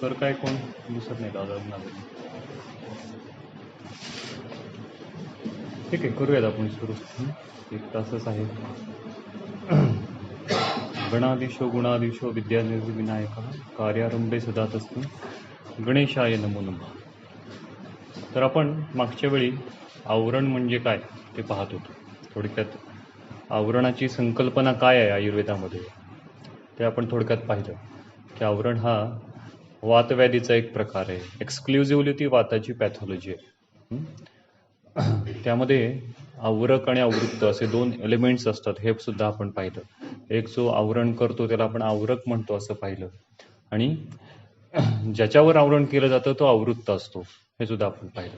Sir काय कोण दिसत नाही दादा नावे. ठीक आहे, करूयात आपण सुरू. एक तासच आहे. गणाधीशो गुणाधीशो विद्यानिधी विनायक कार्यारंभे सदा तस्मै गणेशाय नमो नमः. तर आपण मागच्या वेळी आवरण म्हणजे काय ते पाहत होतो. थोडक्यात आवरणाची संकल्पना काय आहे आयुर्वेदामध्ये ते आपण थोडक्यात पाहिलं की आवरण हा वातव्याधीचा एक प्रकार आहे. एक्सक्लुझिव्हली ती वाताची पॅथॉलॉजी आहे. त्यामध्ये आवरक आणि आवृत्त असे दोन एलिमेंट्स असतात, हे सुद्धा आपण पाहिलं. एक जो आवरण करतो त्याला आपण आवरक म्हणतो असं पाहिलं, आणि ज्याच्यावर आवरण केलं जातं तो आवृत्त असतो हे सुद्धा आपण पाहिलं.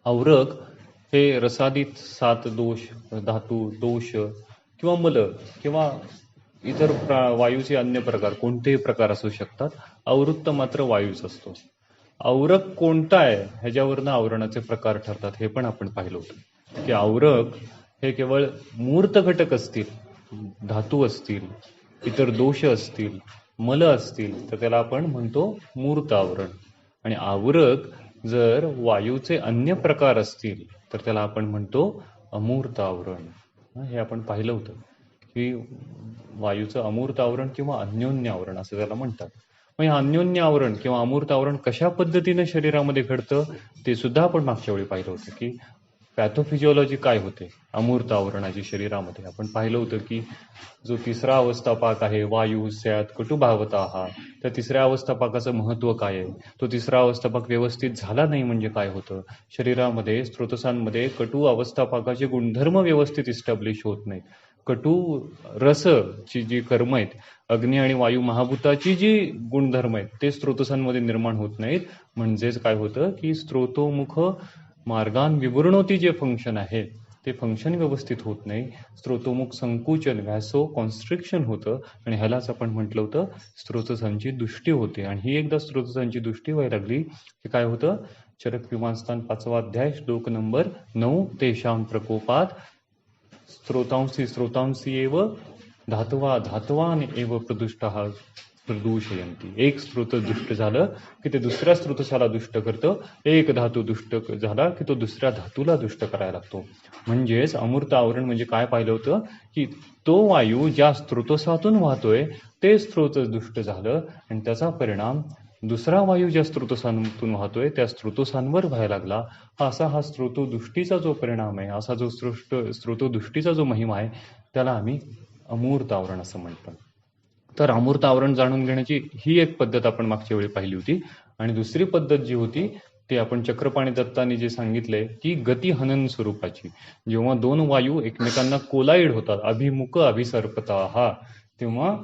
आवरक हे रसादित सात दोष, धातू दोष किंवा मल किंवा इतर वायूचे अन्य प्रकार कोणतेही प्रकार असू शकतात. आवृत्त मात्र वायूच असतो. आवरक कोणता आहे ह्याच्यावरनं आवरणाचे प्रकार ठरतात हे पण आपण पाहिलं होतं की आवरक हे केवळ मूर्त घटक असतील, धातू असतील, इतर दोष असतील, मल असतील तर त्याला आपण म्हणतो मूर्त आवरण. आणि आवरक जर वायूचे अन्य प्रकार असतील तर त्याला आपण म्हणतो अमूर्त आवरण. हे आपण पाहिलं होतं की वायूचं अमूर्त आवरण किंवा अन्योन्य आवरण असं त्याला म्हणतात. मग हे अन्योन्य आवरण किंवा अमूर्त आवरण कशा पद्धतीने शरीरामध्ये घडतं ते सुद्धा आपण मागच्या वेळी पाहिलं होतं की पॅथोफिजिओलॉजी काय होते अमूर्त आवरणाची शरीरामध्ये. आपण पाहिलं होतं की जो तिसरा अवस्थापाक आहे वायू स्यात कटुभावता, त्या तिसऱ्या अवस्थापाकाचं महत्त्व काय आहे. तो तिसरा अवस्थापाक व्यवस्थित झाला नाही म्हणजे काय होतं, शरीरामध्ये स्त्रोतसांमध्ये कटू अवस्थापाकाचे गुणधर्म व्यवस्थित इस्टॅब्लिश होत नाहीत. कटू रसची जी कर्म आहेत, अग्नी आणि वायू महाभूताची जी गुणधर्म आहेत ते स्त्रोतसांमध्ये निर्माण होत नाहीत. म्हणजेच काय होतं की स्त्रोतोमुख मार्गान विवरणोती जे फंक्शन आहे ते फंक्शन व्यवस्थित होत नाही. स्त्रोतोमुख संकुचन व्हॅसो कॉन्स्ट्रिक्शन होतं आणि ह्यालाच आपण म्हटलं होतं स्त्रोतसांची दृष्टी होते. आणि ही एकदा स्त्रोतसांची दृष्टी व्हायला लागली की काय होतं, चरक विमानस्थान 5वा अध्याय श्लोक नंबर 9, तेषां प्रकोपात स्त्रोतांसी एव धातवा धातवान एव प्रदुष्टः प्रदूषयंती. एक स्त्रोत दुष्ट झालं की ते दुसऱ्या स्त्रोतशाला दुष्ट करतं. एक धातू दुष्ट झाला की तो दुसऱ्या धातूला दुष्ट करायला लागतो. म्हणजेच अमूर्त आवरण म्हणजे काय पाहिलं होतं की तो वायू ज्या स्त्रोतसातून वाहतोय ते स्त्रोत दुष्ट झालं आणि त्याचा परिणाम दुसरा वायू ज्या स्त्रोतसांतून वाहतोय त्या स्त्रोतसांवर व्हायला लागला. असा हा स्त्रोतदुष्टीचा जो परिणाम आहे, असा जो स्त्रोतदुष्टीचा जो महिमा आहे त्याला आम्ही अमूर्त आवरण असं म्हणतो. तर अमूर्त आवरण जाणून घेण्याची ही एक पद्धत आपण मागच्या वेळी पाहिली होती. आणि दुसरी पद्धत जी होती ते आपण चक्रपाणी दत्तांनी जे सांगितलंय की गती हनन स्वरूपाची. जेव्हा दोन वायू एकमेकांना कोलाईड होतात, अभिमुख अभिसर्पता हा, तेव्हा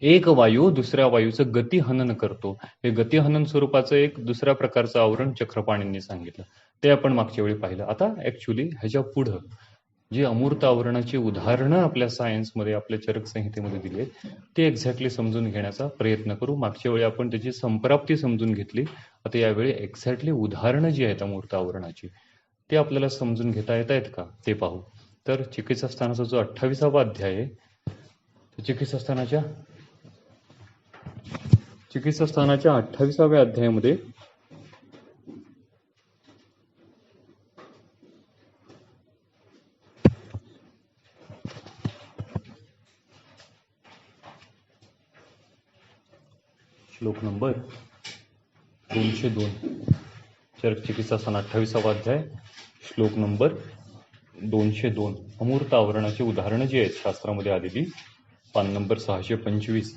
एक वायू दुसऱ्या वायूचं गती हनन करतो. हे गती हनन स्वरूपाचं एक दुसऱ्या प्रकारचं आवरण चक्रपाणींनी सांगितलं, ते आपण मागच्या वेळी पाहिलं. आता ऍक्च्युली ह्याच्या पुढं जी अमूर्त आवरणाची उदाहरणं आपल्या सायन्समध्ये आपल्या चरक संहितेमध्ये दिली आहेत ते एक्झॅक्टली समजून घेण्याचा प्रयत्न करू. मागच्या वेळी आपण त्याची संप्राप्ती समजून घेतली, आता यावेळी एक्झॅक्टली उदाहरणं जी आहेत अमूर्त आवरणाची ते आपल्याला समजून घेता येत आहेत का ते पाहू. तर चिकित्सास्थानाचा जो 28वा अध्याय आहे, चिकित्सास्थानाच्या 28व्या अध्यायामध्ये श्लोक नंबर 202, चरक चिकित्सास्थान 28वा अध्याय श्लोक नंबर 202, अमूर्त आवरणाची उदाहरणं जी आहेत शास्त्रामध्ये आलेली, पान नंबर 625.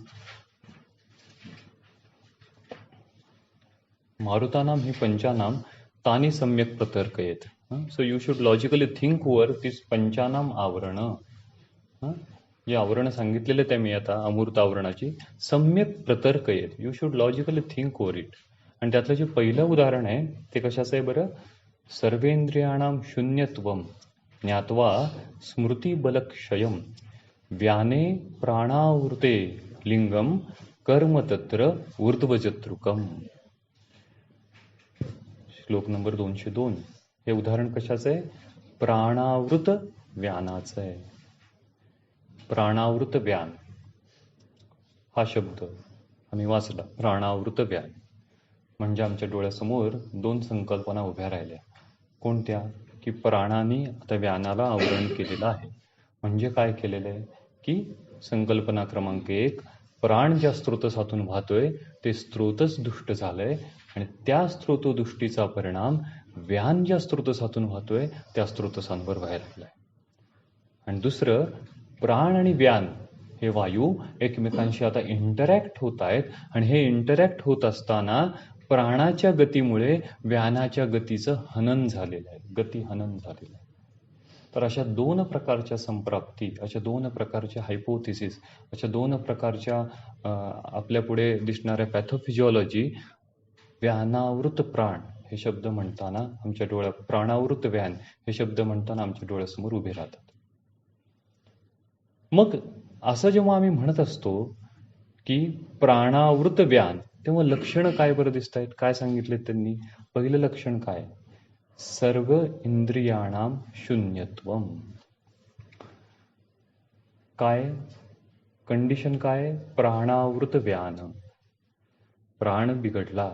मारुतानाम ही पंचानाम तानी सम्यक प्रतर्कयेत. So you should logically think over this पंचानाम आवरण. जे आवरण सांगितलेले त्या मी आता अमूर्त आवरणाची सम्यक प्रतर्कयेत, you should logically think over it. आणि त्यातलं जे पहिलं उदाहरण आहे ते कशाचं आहे बरं, सर्वेंद्रियाणाम शून्यत्वम ज्ञात्वा स्मृतिबलक्षयम व्याने प्राणावृते लिंगम कर्म तत्र ऊर्ध्वजत्रुकम. श्लोक नंबर 202. हे उदाहरण कशाचं आहे, प्राणावृत व्यानाचं आहे. प्राणावृत व्यान हा शब्द आम्ही वाचला, प्राणावृत व्यान. म्हणजे आमच्या डोळ्यासमोर दोन संकल्पना उभ्या राहिल्या. कोणत्या? की प्राणाने आता व्यानाला आवरण केलेलं आहे. म्हणजे काय केलेलं आहे? की संकल्पना क्रमांक 1, प्राण ज्या स्रोतसातून वाहतोय ते स्रोतच दुष्ट झालंय आणि त्या स्रोतदुष्टीचा परिणाम व्यान ज्या स्रोतसातून वाहतोय त्या स्रोतसांवर व्हायला लागलाय. आणि दुसरं, प्राण आणि व्यान हे वायू एकमेकांशी आता इंटरॅक्ट होत आहेत आणि हे इंटरॅक्ट होत असताना प्राणाच्या गतीमुळे व्यानाच्या गतीचं हनन झालेलं आहे, गती हनन झालेलं आहे. तर अशा दोन प्रकारच्या संप्राप्ती, अशा दोन प्रकारच्या हायपोथिसिस, अशा दोन प्रकारच्या आपल्या पुढे दिसणाऱ्या पॅथोफिजिओलॉजी, व्यानावृत प्राण हे शब्द म्हणताना आमच्या डोळ्यात, प्राणावृत व्यान हे शब्द म्हणताना आमच्या डोळ्यासमोर उभे राहतात. मग असं जेव्हा आम्ही म्हणत असतो की प्राणावृत व्यान, तेव्हा लक्षणं काय बरं दिसत आहेत? काय सांगितले त्यांनी? पहिलं लक्षण काय? सर्व इंद्रियाणाम शून्यत्वम. काय कंडिशन? काय? प्राणावृत व्यान. प्राण बिघडला,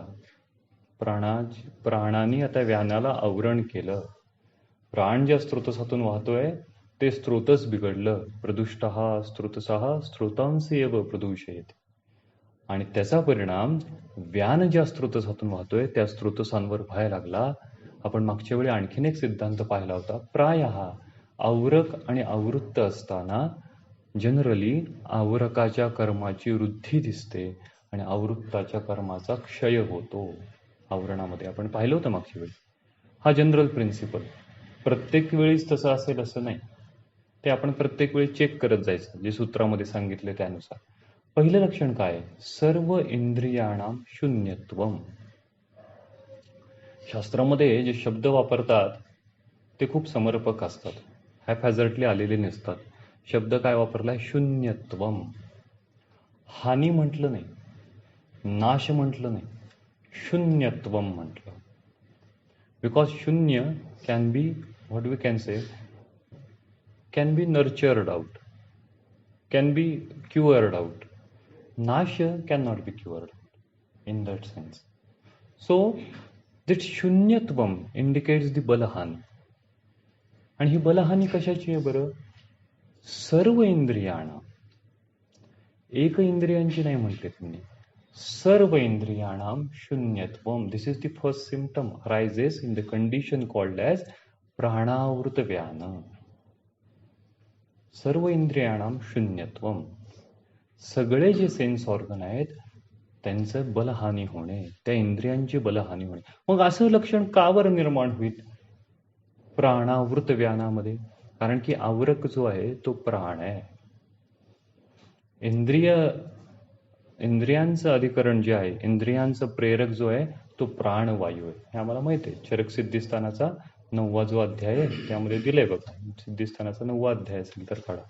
प्राणाने आता व्यानाला आवरण केलं. प्राण ज्या स्रोतसातून वाहतोय ते स्रोतच बिघडलं. प्रदुष्टः स्रोतसः स्रोतांसी एव प्रदूषयते. आणि त्याचा परिणाम व्यान ज्या स्रोतसातून वाहतोय त्या स्रोतसांवर व्हायला लागला. आपण मागच्या वेळी आणखीन एक सिद्धांत पाहिला होता. प्रायः आवरक आणि आवृत्त असताना जनरली आवरकाच्या कर्माची वृद्धी दिसते आणि आवृत्ताच्या कर्माचा क्षय होतो. आवरणामध्ये आपण पाहिलं होतं मागच्या वेळी. हा जनरल प्रिन्सिपल. प्रत्येक वेळीच तसं असेल असं नाही, ते आपण प्रत्येक वेळी चेक करत जायचं, जे सूत्रामध्ये सांगितले त्यानुसार. पहिलं लक्षण काय? सर्व इंद्रियाणाम शून्यत्वम. शास्त्रामध्ये जे शब्द वापरतात ते खूप समर्पक असतात, हॅपहॅझर्डली आलेले नसतात. शब्द काय वापरलाय? शून्यत्वम. हानी म्हटलं नाही, नाश म्हटलं नाही, शून्यत्वम म्हटलं. बिकॉज शून्य can be, what we can say, can be nurtured out, can be cured out. नाश can not be cured out in that sense. So that शून्यत्वम इंडिकेट्स दी बलहानी. आणि ही बलहानी कशाची आहे बरं? सर्व इंद्रियाणा, एक इंद्रियांची नाही म्हटले त्यांनी, सर्व इंद्रियाणाम शून्यत्वम. This is the first symptom arises in the condition called as प्राणावृत व्यान. सर्व इंद्रियाणाम शून्यत्वम. सगळे जे सेन्स ऑर्गन आहेत त्यांचं बलहानी होणे, त्या इंद्रियांची बलहानी होणे. मग असं लक्षण का बरं निर्माण होईल प्राणावृत व्यानामध्ये? कारण की आवरक जो आहे तो प्राण आहे. इंद्रियांचं अधिकरण जे आहे, इंद्रियांचं प्रेरक जो आहे तो प्राणवायू आहे. हे आम्हाला माहिती आहे. चरक सिद्धिस्थानाचा 9वा जो अध्याय आहे त्यामध्ये दिलंय बघा. सिद्धिस्थानाचा 9वा अध्याय असेल तर काढा.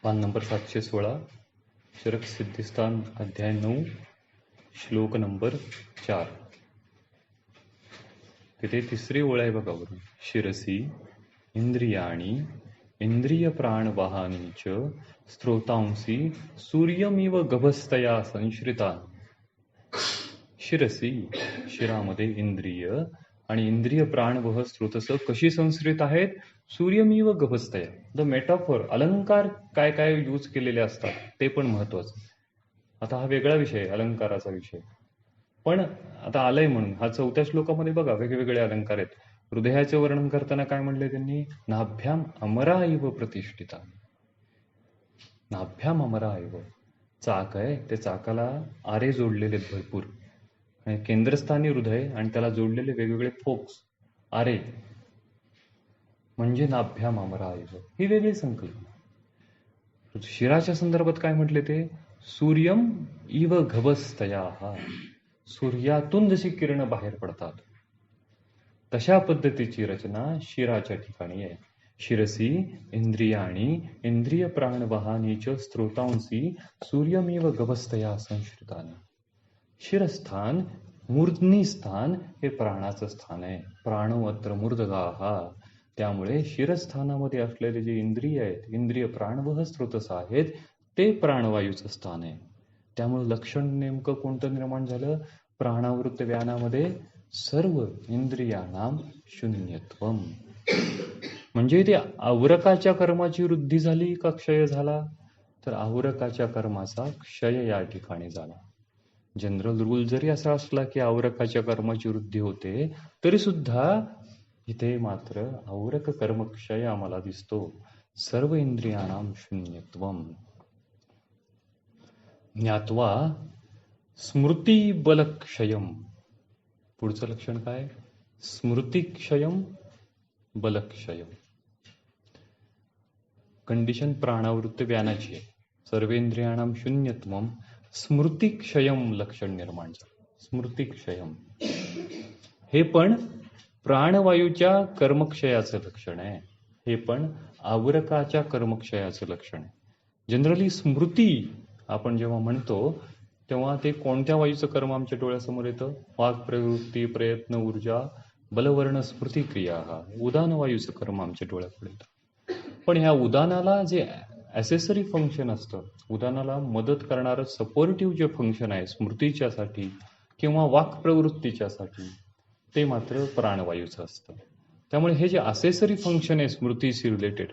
पान नंबर 716, चरक सिद्धिस्थान अध्याय 9, श्लोक नंबर 4. तिथे तिसरी ओळ आहे बघा वरून. शिरसी इंद्रियाणी इंद्रिय प्राणवाहानी च स्त्रोतांसी सूर्यमिव गभस्तया संश्रिता. शिरसी, शिरामध्ये इंद्रिय आणि इंद्रिय प्राणवह स्रोतस कशी संश्रित आहेत? सूर्यमिव गभस्तया. द मेटाफॉर, अलंकार काय काय यूज केलेले असतात ते पण महत्वाचं. आता हा वेगळा विषय, अलंकाराचा विषय. पण आता आलंय म्हणून हा 4थ्या श्लोकामध्ये बघा वेगवेगळे अलंकार आहेत. हृदयाचे वर्णन करताना काय म्हणले त्यांनी? नाभ्याम अमरा इव प्रतिष्ठिता. नाभ्याम अमरा इव. चाक आहे, त्या चाकाला आरे जोडलेले आहेत भरपूर. केंद्रस्थानी हृदय आणि त्याला जोडलेले वेगवेगळे फोक्स, आरे, म्हणजे नाभ्याम अमरा इव. ही वेगळी संकल्पना. शिराच्या संदर्भात काय म्हटले ते? सूर्यम इव गभस्तया. सूर्यातून जशी किरण बाहेर पडतात तशा पद्धतीची रचना शिराच्या ठिकाणी आहे. शिरसी इंद्रियाणी इंद्रिय प्राणवाहानी च स्त्रोतांसी सूर्यमिव गभस्तया संश्रितानि. शिरस्थान, मूर्धनी स्थान हे प्राणाचं स्थान आहे. प्राणवत्र मूर्धगाहा. त्यामुळे शिरस्थानामध्ये असलेले जे इंद्रिय आहेत, इंद्रिय प्राणवह स्रोतस आहेत, ते प्राणवायूचं स्थान आहे. त्यामुळे लक्षण नेमकं कोणतं निर्माण झालं? प्राणावृत्त व्यानामध्ये सर्व इंद्रियाणाम शून्यत्वम. म्हणजे ते आवरकाच्या कर्माची वृद्धी झाली का क्षय झाला? तर आवरकाच्या कर्माचा क्षय या ठिकाणी झाला. जनरल रूल जरी असा असला की आवरकाच्या कर्माची वृद्धी होते, तरी सुद्धा इथे मात्र आवरक कर्मक्षय आम्हाला दिसतो. सर्व इंद्रियाणाम शून्यत्वम. ज्ञात्वा स्मृती बलक्षयम. पुढचं लक्षण काय? स्मृतिक्षयम, बलक्षयम. कंडिशन प्राणावृत्त व्यानाची आहे. सर्वेंद्रियाणाम शून्यत्वम, स्मृतिक्षयम लक्षण निर्माण झालं. स्मृतिक्षयम हे पण प्राणवायूच्या कर्मक्षयाचं लक्षण आहे. हे पण आवरकाच्या कर्मक्षयाचं लक्षण आहे. जनरली स्मृती आपण जेव्हा म्हणतो तेव्हा ते कोणत्या वायूचं कर्म आमच्या डोळ्यासमोर येतं? वाक, प्रवृत्ती, प्रयत्न, ऊर्जा, बलवर्ण, स्मृती, क्रिया. हा उदान वायूचं कर्म आमच्या डोळ्यापुढे येतं. पण ह्या उदानाला जे ॲसेसरी फंक्शन असतं, उदानाला मदत करणारं सपोर्टिव्ह जे फंक्शन आहे स्मृतीच्यासाठी किंवा वाक प्रवृत्तीच्यासाठी, ते मात्र प्राणवायूचं असतं. त्यामुळे हे जे ॲसेसरी फंक्शन आहे स्मृतीशी रिलेटेड,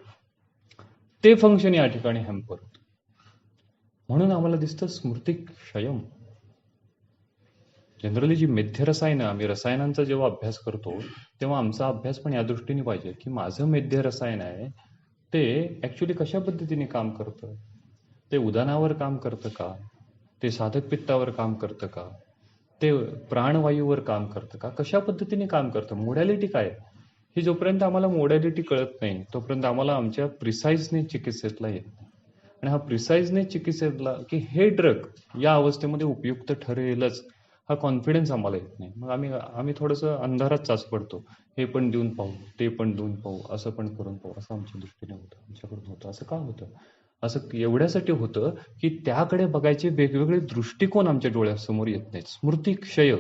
ते फंक्शन या ठिकाणी हॅम्पर होतं. म्हणून आम्हाला दिसतं स्मृतिक्षयम. जनरली जी मेध्य रसायनं, आम्ही रसायनांचा जेव्हा अभ्यास करतो तेव्हा आमचा अभ्यास पण या दृष्टीने पाहिजे की माझं मेध्य रसायन आहे ते ॲक्च्युली कशा पद्धतीने काम करतं. ते उदानावर काम करतं का? ते साधक पित्तावर काम करतं का? ते प्राणवायूवर काम करतं का? कशा पद्धतीने काम करतं? मोडॅलिटी काय? ही जोपर्यंत आम्हाला मोडॅलिटी कळत नाही तोपर्यंत आम्हाला आमच्या प्रिसाइजने चिकित्सेतला येत नाही. आणि हा प्रिसाइजने चिकित्सेतला की हे ड्रग या अवस्थेमध्ये उपयुक्त ठरेलच, हा कॉन्फिडन्स आम्हाला येत नाही. मग आम्ही थोडंसं अंधारात चाच पडतो. हे पण देऊन पाहू, ते पण देऊन पाहू, असं पण करून पाहू, असं आमच्या दृष्टीने होतं, आमच्याकडून होतं. असं का होतं? असं एवढ्यासाठी होतं की त्याकडे बघायचे वेगवेगळे दृष्टिकोन आमच्या डोळ्यासमोर येत नाहीत. स्मृतिक्षय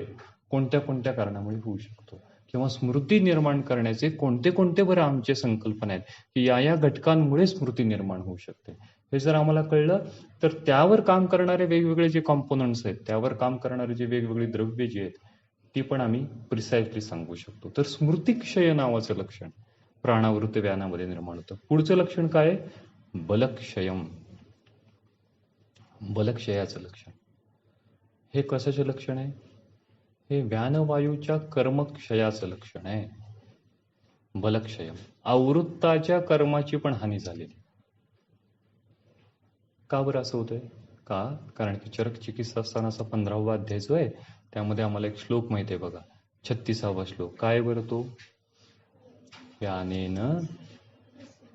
कोणत्या कोणत्या कारणामुळे होऊ शकतो, किंवा स्मृती निर्माण करण्याचे कोणते कोणते बरं आमचे संकल्पना आहेत की या घटकांमुळे स्मृती निर्माण होऊ शकते. हे जर आम्हाला कळलं तर त्यावर काम करणारे वेगवेगळे जे कॉम्पोनंट्स आहेत, त्यावर काम करणारे जे वेगवेगळे द्रव्य जे आहेत, ती पण आम्ही प्रिसाइजली सांगू शकतो. तर स्मृतिक्षय नावाचं लक्षण प्राणावृत्त व्यानामध्ये निर्माण होतं. पुढचं लक्षण काय? बलक्षयम. बलक्षयाचं लक्षण. हे कशाचं लक्षण आहे? हे व्यानवायूच्या कर्मक्षयाचं लक्षण आहे. बलक्षयम. आवृत्ताच्या कर्माची पण हानी झालेली. का बरं असं होतंय? का? कारण की चरक चिकित्सा असतानाचा 15वा अध्याय जो आहे त्यामध्ये आम्हाला एक श्लोक माहिती आहे बघा, 36वा श्लोक. काय बरं तो? व्यानेन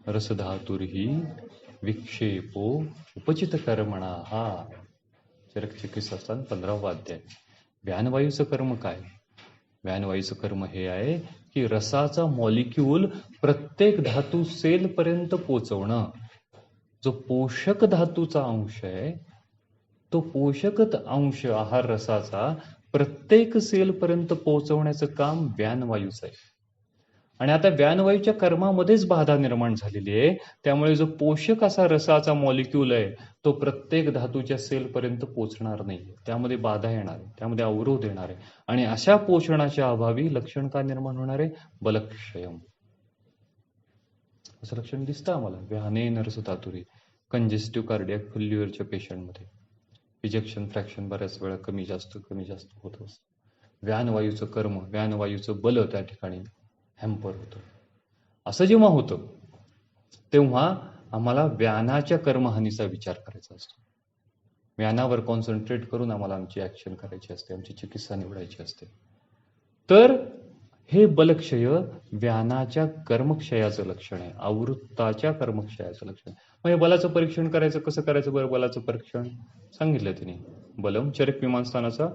रसधातुर्हि विक्षेपो उपचित कर्मणा. हा चरक चिकित्सा असताना 15वा अध्याय. व्यानवायूचं कर्म काय? व्यानवायूचं कर्म हे आहे की रसाचा मॉलिक्यूल प्रत्येक धातू सेल पर्यंत पोहोचवणं. जो पोषक धातूचा अंश आहे तो पोषक अंश आहार रसाचा प्रत्येक सेल पर्यंत पोहोचवण्याचं काम व्यानवायूचं आहे. आणि आता व्यानवायूच्या कर्मामध्येच बाधा निर्माण झालेली आहे. त्यामुळे जो पोषक असा रसाचा मॉलिक्यूल आहे तो प्रत्येक धातूच्या सेल पर्यंत पोहोचणार नाही. त्यामध्ये बाधा येणार आहे, त्यामध्ये अवरोध येणार आहे. आणि अशा पोषणाच्या अभावी लक्षण काय निर्माण होणार आहे? बलक्षयम. असं लक्षण दिसतं आम्हाला व्यानेन रसधातुर्हि. कंजेस्टिव्ह कार्डियक फेल्युअरच्या पेशंटमध्ये इजेक्शन फ्रॅक्शन बऱ्याच वेळा कमी जास्त होत असतं. व्यानवायूचं कर्म, व्यानवायूचं बल त्या ठिकाणी हॅम्पर होतं. असं जेव्हा होतं तेव्हा आम्हाला व्यानाच्या कर्महानीचा विचार करायचा असतो. व्यानावर कॉन्सन्ट्रेट करून आम्हाला आमची ऍक्शन करायची असते, आमची चिकित्सा निवडायची असते. तर हे बलक्षय व्यानाच्या कर्मक्षयाचं लक्षण आहे, आवृत्ताच्या कर्मक्षयाचं लक्षण. मग हे बलाचं परीक्षण करायचं कसं करायचं बरं? बलाचं परीक्षण सांगितलं तिने. बलम चरक विमानस्थानाचा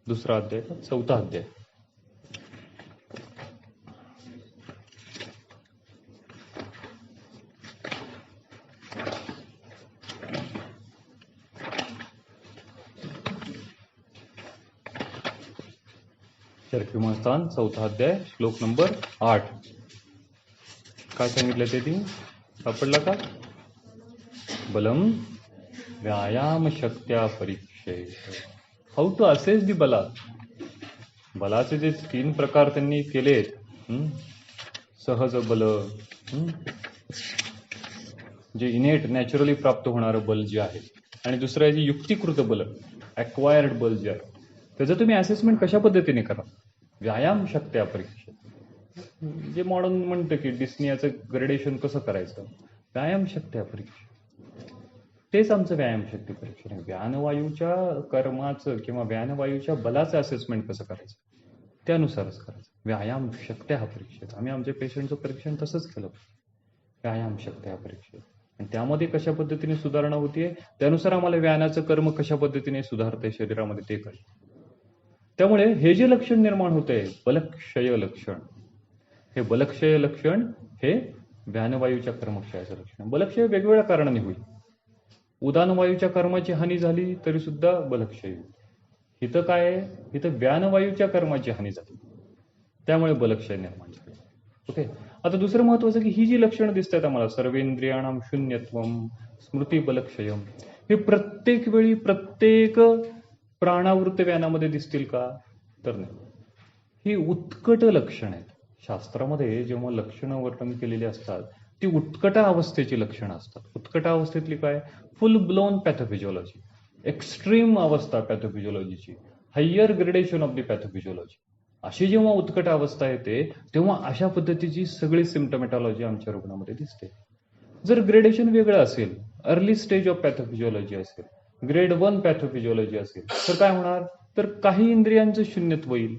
2रा अध्याय का 4था अध्याय. चरकीमस्थान 4था अध्याय श्लोक नंबर 8. काय सांगितलं ते सापडला का? बलम व्यायाम शक्त्या परीक्षे. हाऊ टू असेस दी बला. बलाचे जे 3 प्रकार त्यांनी केलेत, सहज बल, जे इनेट नॅचरली प्राप्त होणारं बल जे आहे, आणि दुसरं आहे जे युक्तिकृत बल, ॲक्वायर्ड बल जे आहे, त्याचं तुम्ही असेसमेंट कशा पद्धतीने करा? व्यायाम शक्त्या परीक्षे. जे मॉडर्न म्हणतं की डिस्नियाचं ग्रेडेशन कसं करायचं, व्यायाम शक्त्या परीक्षा. तेच आमचं व्यायाम शक्ती परीक्षण आहे. व्यानवायूच्या कर्माचं किंवा व्यानवायूच्या बलाचं असेसमेंट कसं करायचं त्यानुसारच करायचं. व्यायाम शक्त्या हा परीक्षेत. आम्ही आमच्या पेशंटचं परीक्षण तसंच केलं, व्यायाम शक्त्या परीक्षेत. आणि त्यामध्ये कशा पद्धतीने सुधारणा होतीये त्यानुसार आम्हाला व्यायामाचं कर्म कशा पद्धतीने सुधारते शरीरामध्ये ते कळलं. त्यामुळे हे जे लक्षण निर्माण होतंय बलक्षय लक्षण, हे बलक्षय लक्षण हे व्यानवायूच्या कर्मक्षयाचं लक्षण. बलक्षय वेगवेगळ्या कारणाने होईल. उदानवायूच्या कर्माची हानी झाली तरी सुद्धा बलक्षय होईल. इथं काय आहे, इथं व्यानवायूच्या कर्माची हानी झाली त्यामुळे बलक्षय निर्माण झाले. ओके. आता दुसरं महत्वाचं की ही जी लक्षणं दिसत आहेत आम्हाला, सर्वेंद्रियाणाम शून्यत्वम, स्मृती बलक्षयम, हे प्रत्येक वेळी प्रत्येक प्राणावृत्त व्यानामध्ये दिसतील का? तर नाही. ही उत्कट लक्षण आहेत. शास्त्रामध्ये जेव्हा लक्षणं वर्णन केलेली असतात ती उत्कट अवस्थेची लक्षणं असतात. उत्कट अवस्थेतली काय? फुल ब्लोन पॅथोफिजिओलॉजी, एक्स्ट्रीम अवस्था पॅथोफिजिओलॉजीची, हायर ग्रेडेशन ऑफ द पॅथोफिजिओलॉजी. अशी जेव्हा उत्कट अवस्था येते तेव्हा अशा पद्धतीची सगळी सिम्पटोमॅटॉलॉजी आमच्या रुग्णामध्ये दिसते. जर ग्रेडेशन वेगळं असेल, अर्ली स्टेज ऑफ पॅथोफिजिओलॉजी असेल, ग्रेड 1 पॅथोफिजिओलॉजी असेल, तर काय होणार? तर काही इंद्रियांचं शून्यत्व येईल,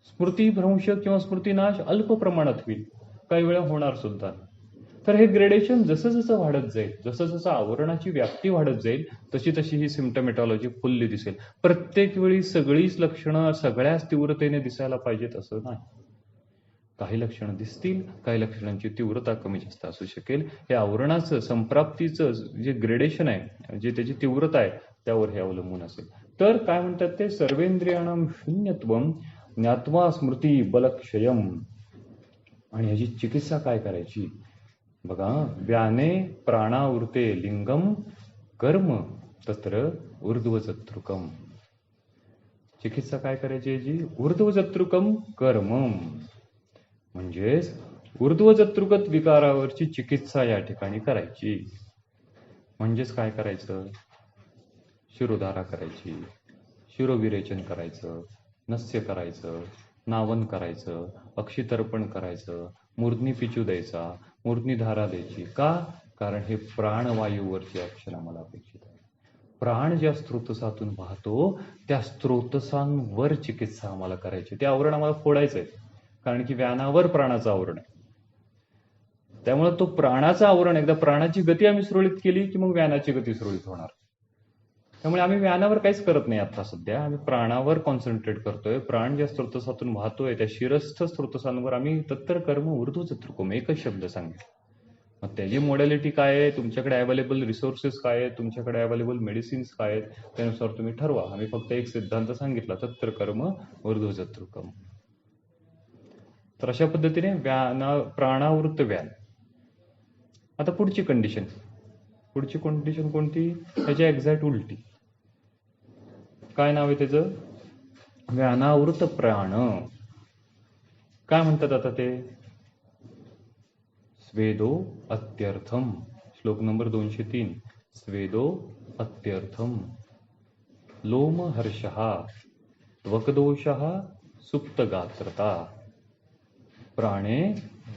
स्मृतीभ्रंश किंवा स्मृतीनाश अल्प प्रमाणात होईल, काही वेळा होणार सुद्धा. तर हे ग्रेडेशन जसं जसं वाढत जाईल, जसं जसं आवरणाची व्याप्ती वाढत जाईल, तशी तशी ही सिम्पटोमॅटॉलॉजी फुल्ली दिसेल. प्रत्येक वेळी सगळीच लक्षणं सगळ्याच तीव्रतेने दिसायला पाहिजेत असं नाही. काही लक्षणं दिसतील, काही लक्षणांची तीव्रता कमी जास्त असू शकेल. हे आवरणाचं संप्राप्तीचं जे ग्रेडेशन आहे, जे त्याची तीव्रता आहे, त्यावर हे अवलंबून असेल. तर काय म्हणतात ते, सर्वेंद्रियाणाम शून्यत्वम ज्ञात्वा स्मृती बलक्षयम. आणि ह्याची चिकित्सा काय करायची बघा. व्याने प्राणावृते लिंगम कर्म तत्र ऊर्ध्वजत्रुकम. चिकित्सा काय करायची याची? ऊर्ध्वजत्रुकम कर्मम. म्हणजेच ऊर्ध्वजत्रुकत विकारावरची चिकित्सा या ठिकाणी करायची. म्हणजेच काय करायचं? शिरोधारा करायची, शिरोविरेचन करायचं, नस्य करायचं, नावन करायचं, अक्षितर्पण करायचं, मूर्ध्नी पिचू द्यायचा, मूर्ध्नी धारा द्यायची. का? कारण हे प्राणवायूवरचे ऍक्शन आम्हाला अपेक्षित आहे. प्राण ज्या स्त्रोतसातून वाहतो त्या स्त्रोतसांवर चिकित्सा आम्हाला करायची. ते आवरण आम्हाला फोडायचं आहे, कारण की व्यानावर प्राणाचं आवरण आहे. त्यामुळे तो प्राणाचं आवरण, एकदा प्राणाची गती आम्ही सुरळीत केली की मग व्यानाची गती सुरळीत होणार. त्यामुळे आम्ही व्यानावर काहीच करत नाही आता सध्या, आम्ही प्राणावर कॉन्सन्ट्रेट करतोय. प्राण ज्या स्त्रोतसातून वाहतोय त्या शिरस्थ स्त्रोतसांवर आम्ही तत्तर कर्म ऊर्ध्वजत्रुकम एकच शब्द सांगितला. मग त्याची मॉडॅलिटी काय आहे, तुमच्याकडे अवेलेबल रिसोर्सेस काय आहेत, तुमच्याकडे अवेलेबल मेडिसिन्स काय आहेत, त्यानुसार तुम्ही ठरवा. आम्ही फक्त एक सिद्धांत सांगितला, तत्तर कर्म ऊर्ध्वजत्रुकम. तर अशा पद्धतीने प्राणावृत्त व्यान. आता पुढची कंडिशन कोणती? त्याची एक्झॅक्ट उलटी. काय नाव आहे त्याचं? व्यानावृत प्राण. काय म्हणतात आता ते? स्वेदो अत्यर्थम. श्लोक नंबर 203. स्वेदो अत्यर्थम. लोमहर्षः त्वकदोषः सुप्तगात्रता प्राणे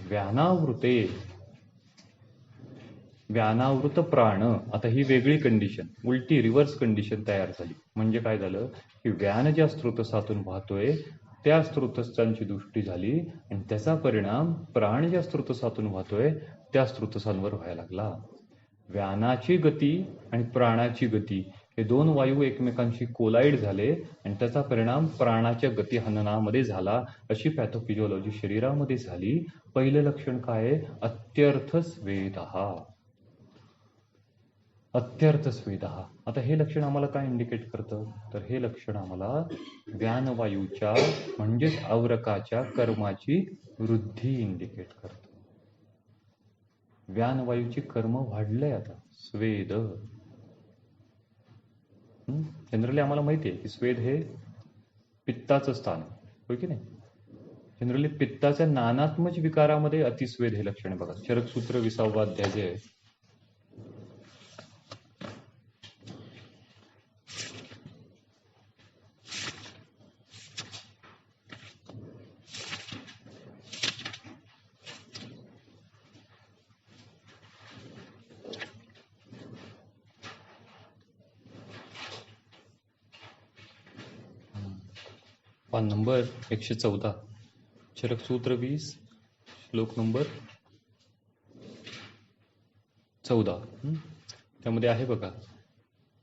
व्यानावृते. व्यानावृत प्राण. आता ही वेगळी कंडिशन, उलटी रिव्हर्स कंडिशन तयार झाली. म्हणजे काय झालं की व्यान ज्या स्त्रोतसातून वाहतोय त्या स्त्रोतसांची दृष्टी झाली आणि त्याचा परिणाम प्राण ज्या स्त्रोतसातून वाहतोय त्या स्त्रोतसांवर व्हायला लागला. व्यानाची गती आणि प्राणाची गती हे दोन वायू एकमेकांशी कोलाईड झाले आणि त्याचा परिणाम प्राणाच्या गतिहननामध्ये झाला. अशी पॅथोफिजिओलॉजी शरीरामध्ये झाली. पहिलं लक्षण काय आहे? अत्यर्थ स्वेदः. अत्यर्थ स्वेदः. आता हे लक्षण आम्हाला काय इंडिकेट करतं? तर हे लक्षण आम्हाला व्यानवायूच्या म्हणजेच आवरकाच्या कर्माची वृद्धी इंडिकेट करतं. व्यानवायूची कर्म वाढलंय आता. स्वेद. जनरली आम्हाला माहिती आहे की स्वेद हे पित्ताचं स्थान आहे, होय की नाही? जनरली पित्ताच्या नानात्मक विकारामध्ये अतिस्वेद हे लक्षण आहे बघा. चरकसूत्र 20वा अध्याय जे आहे, पान नंबर 114, चरकसूत्र 20, श्लोक नंबर 14. त्यामध्ये आहे बघा,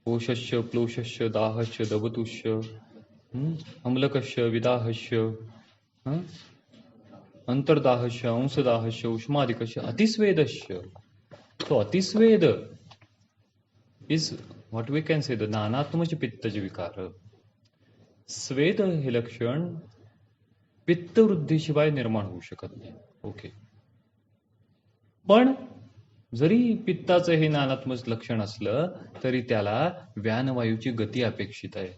पोषश्य प्लोषश्य दाहश्य दवतुष्य अम्लकश्य विदाहश्य अंतर्दाहश्य अंशदाहश्य उष्मादिकश्य अतिस्वेदश्य. सो अतिस्वेद is what we can say the नानात्मक पित्तचे विकार. स्वेद हे लक्षण पित्तवृद्धीशिवाय निर्माण होऊ शकत नाही. ओके. पण जरी पित्ताचं हे नानात्मक लक्षण असलं तरी त्याला व्यानवायूची गती अपेक्षित आहे.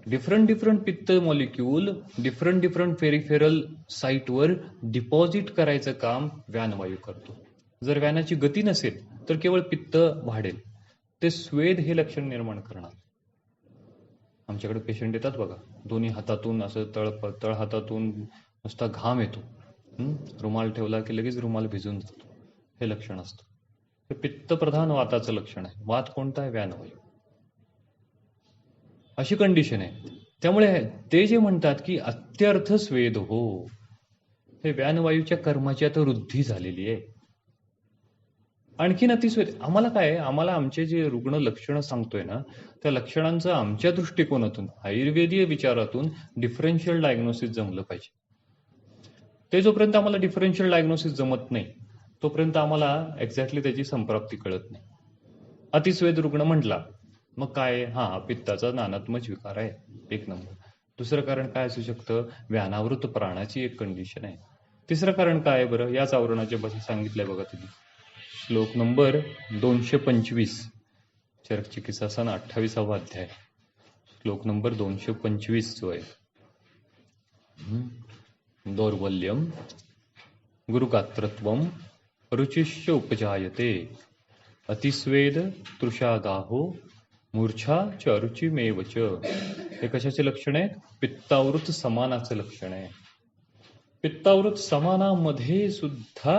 डिफरंट पित्त मॉलिक्यूल डिफरंट पेरिफेरल साईटवर डिपॉझिट करायचं काम व्यानवायू करतो. जर व्यानाची गती नसेल तर केवळ पित्त वाढेल. ते स्वेद हे लक्षण निर्माण करणार. आमच्याकडे पेशंट येतात बघा, दोन्ही हातातून असं तळ हातातून नुसता घाम येतो. रुमाल ठेवला की लगेच रुमाल भिजून जातो. हे लक्षण असतं. हे पित्तप्रधान वाताचं लक्षण आहे. वात कोणता आहे? व्यानवायू. अशी कंडिशन आहे. त्यामुळे ते जे म्हणतात की अत्यर्थ स्वेद हो, हे व्यानवायूच्या कर्माची आता वृद्धी झालेली आहे. आणखीन अतिस्वेद. आम्हाला काय, आम्हाला आमचे जे रुग्ण लक्षणं सांगतोय ना, त्या लक्षणांचं आमच्या दृष्टिकोनातून आयुर्वेदीय विचारातून डिफरन्शियल डायग्नोसिस जमलं पाहिजे. ते जोपर्यंत आम्हाला डिफरन्शियल डायग्नोसिस जमत नाही तोपर्यंत आम्हाला एक्झॅक्टली त्याची संप्राप्ती कळत नाही. अतिस्वेद रुग्ण म्हटला मग काय, पित्ताचा नानात्मक विकार आहे, एक नंबर. दुसरं कारण काय असू शकतं? व्यानावृत प्राणाची एक कंडिशन आहे. तिसरं कारण काय आहे बरं? याच आवरणाच्या बस सांगितलंय बघा तुम्ही. श्लोक नंबर 225, चरकचिकित्सासन 28वा अध्याय, श्लोक नंबर 225 जो आहे, दौर्बल्यम गुरुगात्रत्वम रुचिश्च उपजायते अतिस्वेद तृषादाहो मूर्छा च अरुचिमेव च. हे कशाचे लक्षण आहे? पित्तावृत समानाचं लक्षण आहे. पित्तावृत समानामध्ये सुद्धा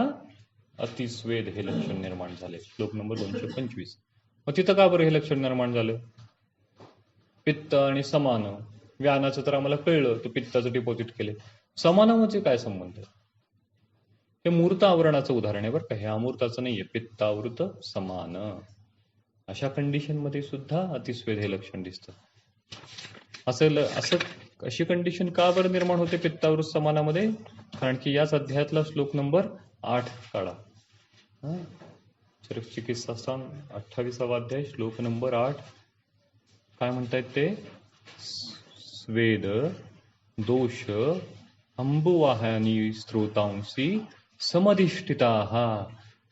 अतिस्वेद हे लक्षण निर्माण झाले. श्लोक नंबर 225. मग तिथं का बरं हे लक्षण निर्माण झालं? पित्त आणि समान. व्यानाचं तर आम्हाला कळलं, तो पित्ताचं डिपॉझिट केले. समानामध्ये काय संबंध? हे मूर्त आवरणाचं उदाहरण आहे बरं का, हे अमूर्ताचं नाहीये. पित्तावृत समान अशा कंडिशन मध्ये सुद्धा अतिस्वेद हे लक्षण दिसतं. अशी कंडिशन का बरं निर्माण होते पित्तावृत समानामध्ये? कारण की याच अध्यायातला श्लोक नंबर 8 काढा. चरकचिकित्सासन 28वा अध्याय, श्लोक नंबर 8. काय म्हणतायत ते? स्वेद दोष अंबुवाहानी स्त्रोतांसी समधिष्ठिताः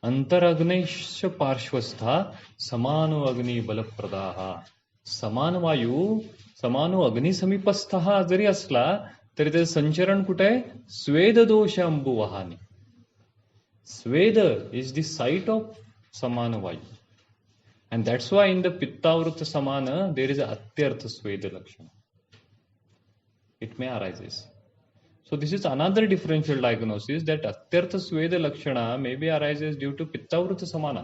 अंतरग्नेश पार्श्वस्था समानो अग्नि बलप्रदाः. समान वायू समानो अग्नि समीपस्थ जरी असला तरी त्याचं संचरण कुठे आहे? स्वेद दोष अंबुवाहानी. स्वेद is the site of samana vayu, and that's why in the pittavruta samana there is a atyartha sweda lakshana. It may arises. So this is another differential diagnosis that atyartha sweda lakshana maybe arises due to pittavruta samana,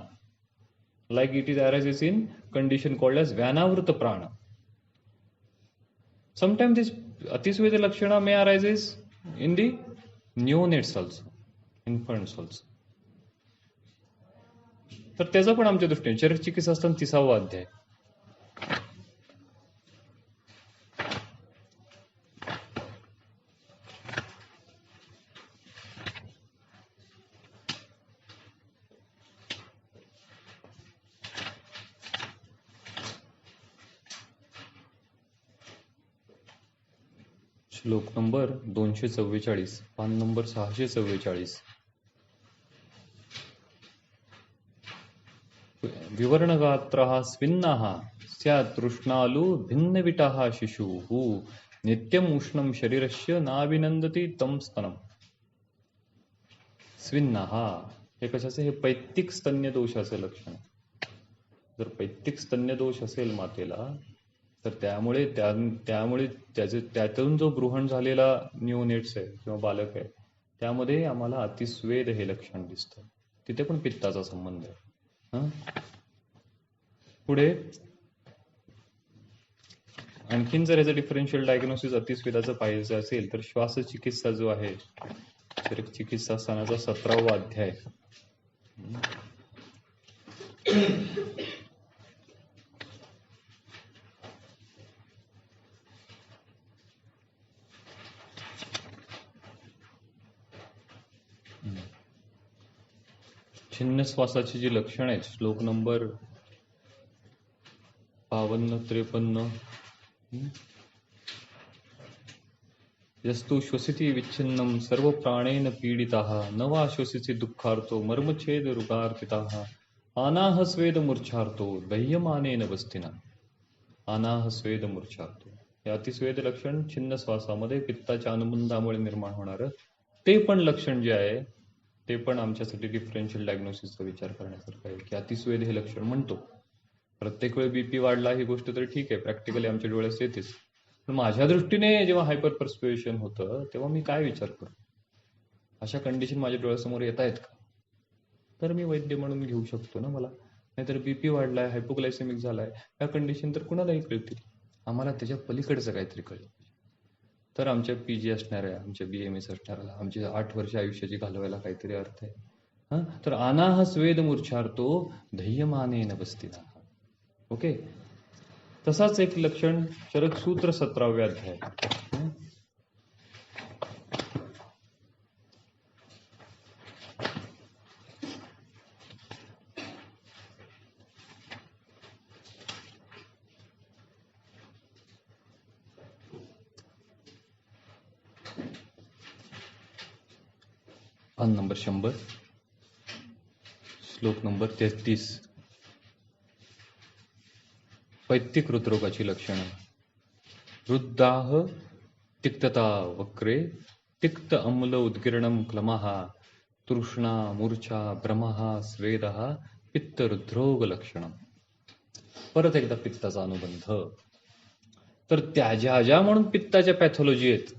like it is arises in condition called as vyanavruta prana. Sometimes this atisweda lakshana may arises in the neonates also, infants also. तर त्याचा पण आमच्या दृष्टीने चरकचिकित्सासन 30वा अध्याय. श्लोक number 244, पान number 644. विवर्णगात्रः स्विन्नः स्यात् तृष्णालु भिन्नविटः शिशुः नित्यम् उष्णं शरीरस्य नाभिनंदति तं स्तनम्. स्विन्नः हे कशाचे? हे पैत्तिक स्तन्य दोषाचे लक्षण. जर पैत्तिक स्तन्य दोष असेल मातेला तर त्यामुळे त्यातून जो गृहण झालेला न्यूनेट्स आहे किंवा बालक आहे त्यामध्ये आम्हाला अतिस्वेद हे लक्षण दिसतं. तिथे पण पित्ताचा संबंध आहे. पुढे आणखीन जर याचं डिफरन्शियल डायग्नोसिस अतिस्वेदाचं पाहायचं असेल तर श्वास चिकित्सा जो आहे चिकित्सा स्थानाचा 17वा अध्याय. छिन्न श्वासाची जी लक्षण आहेत श्लोक नंबर 52-53. यस्तु श्वसिति विच्छिन्नं सर्व प्राणेन पीडिताः न वा श्वसिति दुःखार्तो मर्मच्छेद रुगार्पिताः आनाह स्वेद मूर्छार्तो दह्यमानेन बस्तिना. आनाह स्वेद मूर्छार्तो हे अतिस्वेद लक्षण छिन्न श्वासामध्ये पित्ताच्या अनुबंधामुळे निर्माण होणार ते पण लक्षण जे आहे ते पण आमच्यासाठी डिफरन्शियल डायग्नोसिसचा विचार करण्यासारखं आहे की अतिस्वेद हे लक्षण म्हणतो. प्रत्येक वेळ बीपी वाढला ही गोष्ट तर ठीक आहे, प्रॅक्टिकली आमच्या डोळ्यास येतेच. पण माझ्या दृष्टीने जेव्हा हायपर पर्स्पिरेशन होतं तेव्हा मी काय विचार करू? अशा कंडिशन माझ्या डोळ्यासमोर येत आहेत का? तर मी वैद्य म्हणून घेऊ शकतो ना मला. नाहीतर बीपी वाढलाय, हायपोग्लायसेमिक झालाय, या कंडिशन तर कुणालाही कळतील. आम्हाला त्याच्या पलीकडचं काहीतरी कळलं. तर आमच्या पीजी असणाऱ्या, आमच्या BMS असणाऱ्याला आमची 8 वर्ष आयुष्याची घालवायला काहीतरी अर्थ आहे. तर आनाह स्वेद मूर्छार्तो धैर्यमानेन बस्तिना. ओके. तसाच एक लक्षण चरक सूत्र 17वे अध्याय. पान नंबर 100 श्लोक नंबर 33. पैत्तिक हृदरोगाची लक्षणं. वृद्धाः तिक्तता वक्रे तिक्त अम्ल उद्गिरणं क्लमः तृष्णा मूर्छा भ्रमः स्वेदः पित्त हृदरोग लक्षणं. परत एकदा पित्ताचा अनुबंध. तर ज्या म्हणून पित्ताच्या पॅथॉलॉजी आहेत,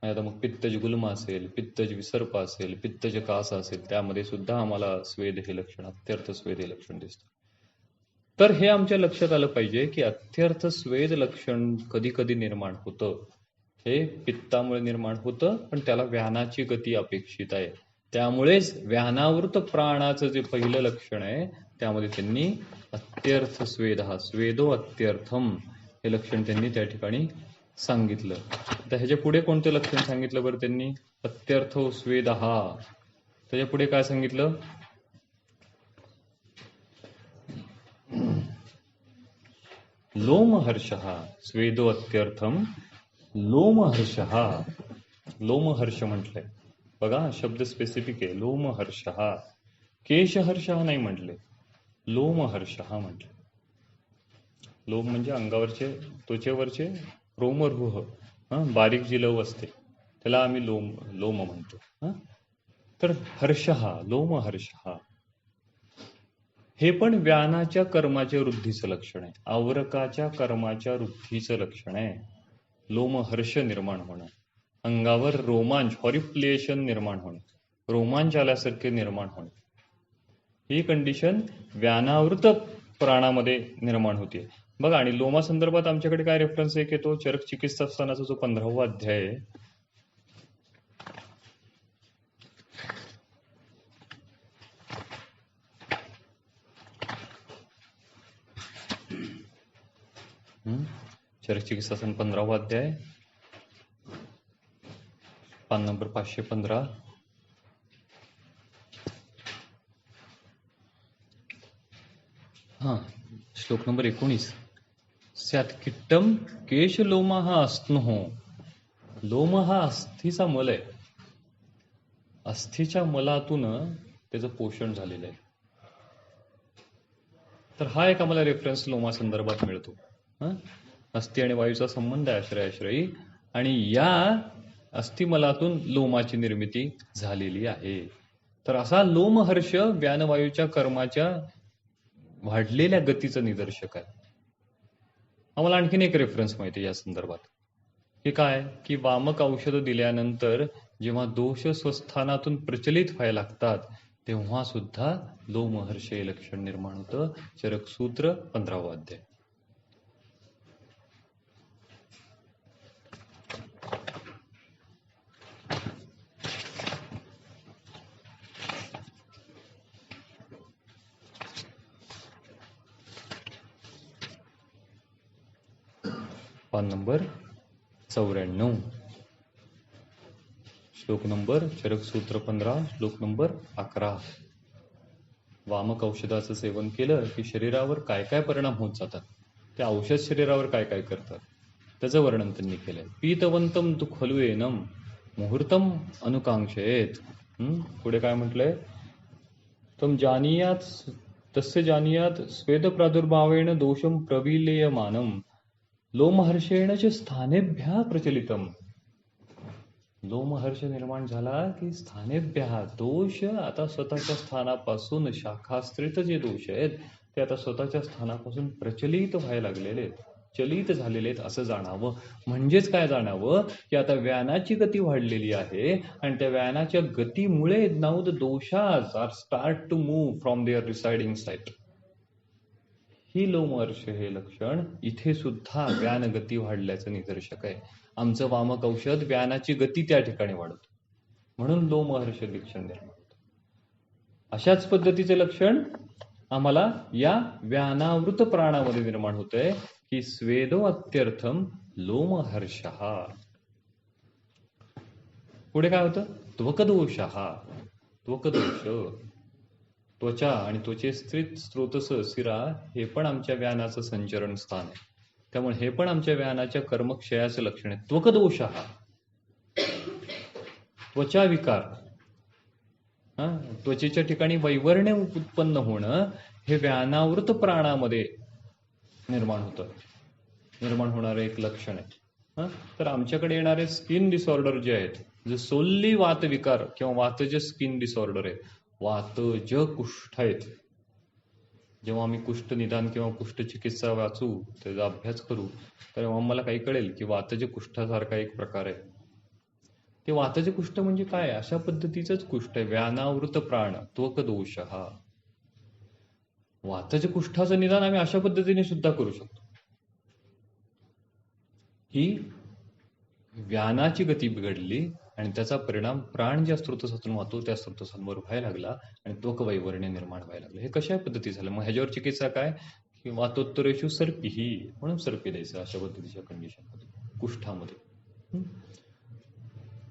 आता मग पित्तज गुल्म असेल, पित्तज विसर्प असेल, पित्तज कास असेल, त्यामध्ये सुद्धा आम्हाला स्वेद हे लक्षण, अत्यर्थ स्वेद हे लक्षण दिसतं. तर हे आमच्या लक्षात आलं पाहिजे की अत्यर्थ स्वेद लक्षण कधी कधी निर्माण होतं. हे पित्तामुळे निर्माण होतं, पण त्याला व्यानाची गती अपेक्षित आहे. त्यामुळेच व्यानावृत प्राणाचं जे पहिलं लक्षण आहे त्यामध्ये त्यांनी अत्यर्थ स्वेद हा स्वेदो अत्यर्थम हे लक्षण त्यांनी त्या ठिकाणी सांगितलं. तर ह्याच्या पुढे कोणतं लक्षण सांगितलं बरं त्यांनी? अत्यर्थो स्वेद हा. त्याच्या पुढे काय सांगितलं? लोमहर्षः स्वेदो अत्यर्थम लोमहर्षः. लोमहर्ष म्हटलंय बघा, शब्द स्पेसिफिक आहे. लोमहर्षः. केशहर्षः नाही म्हटले, लोमहर्षः म्हटले. लोम म्हणजे अंगावरचे, त्वचेवरचे रोमरूह, बारीक जी लव असते त्याला आम्ही लोम म्हणतो. तर हर्षः, लोमहर्षः हे पण व्यानाच्या कर्माच्या वृद्धीचं लक्षण आहे. आवरकाच्या कर्माच्या वृद्धीचं लक्षण आहे. लोमहर्ष निर्माण होणं, अंगावर रोमांच, हॉरिप्लिएशन निर्माण होणं, रोमांच आल्यासारखे निर्माण होणं, ही कंडिशन व्यानावृत प्राणामध्ये निर्माण होते बघा. आणि लोमा संदर्भात आमच्याकडे काय रेफरन्स आहे की तो चरक चिकित्सा स्थानाचा जो 15वा अध्याय आहे, चरक चिकित्सा स्थान 15वा अध्याय, पान नंबर 515. श्लोक नंबर 19. स्यात् किट्टम केशलोमः अस्तनुः लोम हा अस्थीचा मल आहे. अस्थीच्या मलातून त्याचं पोषण झालेलं आहे. तर हा एक आम्हाला रेफरन्स लोमा संदर्भात मिळतो. अस्थी आणि वायूचा संबंध आहे आश्रयाश्रयी, आणि या अस्थिमलातून लोमाची निर्मिती झालेली आहे. तर असा लोमहर्ष व्यानवायूच्या कर्माच्या वाढलेल्या गतीचं निदर्शक आहे. आम्हाला आणखीन एक रेफरन्स माहिती आहे या संदर्भात. हे काय की वामक औषध दिल्यानंतर जेव्हा दोष स्वस्थानातून प्रचलित व्हायला लागतात तेव्हा सुद्धा लोमहर्ष हे लक्षण निर्माण होतं. चरकसूत्र 15वा अध्याय. पान नंबर 94, श्लोक नंबर चरकसूत्र 15, श्लोक नंबर 11. वामक औषधाचं सेवन केलं की शरीरावर काय काय परिणाम होत जातात, ते औषध शरीरावर काय काय करतात त्याचं वर्णन त्यांनी केलंय. पीतवंतम तु खलु एनम मुहूर्तम अनुकांक्षेत. पुढे काय म्हटलंय, तम जानीयात तस्य जानीयात स्वेद प्रादुर्भावेण दोषम प्रविलेयमानम लोमहर्षेण च स्थानेभ्यः प्रचलितम. लोमहर्ष निर्माण झाला की स्थानेभ्यः दोष आता स्वतःच्या स्थानापासून, शाखास्त्रित जे दोष आहेत ते आता स्वतःच्या स्थानापासून प्रचलित व्हायला लागलेले, चलित झालेले आहेत असं जाणावं. म्हणजेच काय जाणावं की आता व्यानाची गती वाढलेली आहे आणि त्या व्यानाच्या गतीमुळे नाऊ द दोषाज are start to move from there residing site. ही लोमहर्ष हे लक्षण इथे सुद्धा व्यान गती वाढल्याचं निदर्शक आहे. आमचं वामक औषध व्यानाची गती त्या ठिकाणी वाढवतं, म्हणून लोमहर्ष लक्षण निर्माण होतं. अशाच पद्धतीचे लक्षण आम्हाला या व्यानावृत प्राणामध्ये निर्माण होतंय की स्वेदो अत्यर्थम लोमहर्षः. पुढे काय होतं, त्वकदोषः. त्वकदोष, त्वचा आणि त्वचेस्त्रित स्रोतस सिरा हे पण आमच्या व्यानाचं संचरण स्थान आहे. त्यामुळे हे पण आमच्या व्यानाच्या कर्मक्षयाचं लक्षण आहे. त्वकदोषः, त्वचा विकार, त्वचेच्या ठिकाणी वैवर्ण्य उत्पन्न होणं हे व्यानावृत प्राणामध्ये निर्माण होतं, निर्माण होणारं एक लक्षण आहे. तर आमच्याकडे येणारे स्किन डिसऑर्डर जे आहेत, जे सोल्ली वातविकार किंवा वातज स्किन डिसऑर्डर आहे, वातज कुष्ठ आहेत. जेव्हा आम्ही कुष्ठ निदान किंवा कुष्ठ चिकित्सा वाचू, त्याचा अभ्यास करू, तेव्हा मला काही कळेल की वातज कुष्ठासारखा एक प्रकार आहे. ते वातज कुष्ठ म्हणजे काय, अशा पद्धतीचंच कुष्ठ आहे, व्यानावृत प्राण, त्वकदोषः. वातज कुष्ठाचं निदान आम्ही अशा पद्धतीने सुद्धा करू शकतो की व्यानाची गती बिघडली आणि त्याचा परिणाम प्राण ज्या स्रोतसातून वाहतो त्या स्रोतसांवर व्हायला लागला आणि त्वकवैवर्ण्य निर्माण व्हायला लागलं. हे कशा पद्धती झालं, मग ह्याच्यावर चिकित्सा काय की वातोत्तरेषु सर्पीही, म्हणून सर्पी द्यायचं अशा पद्धतीच्या कंडिशनमध्ये, कुष्ठामध्ये.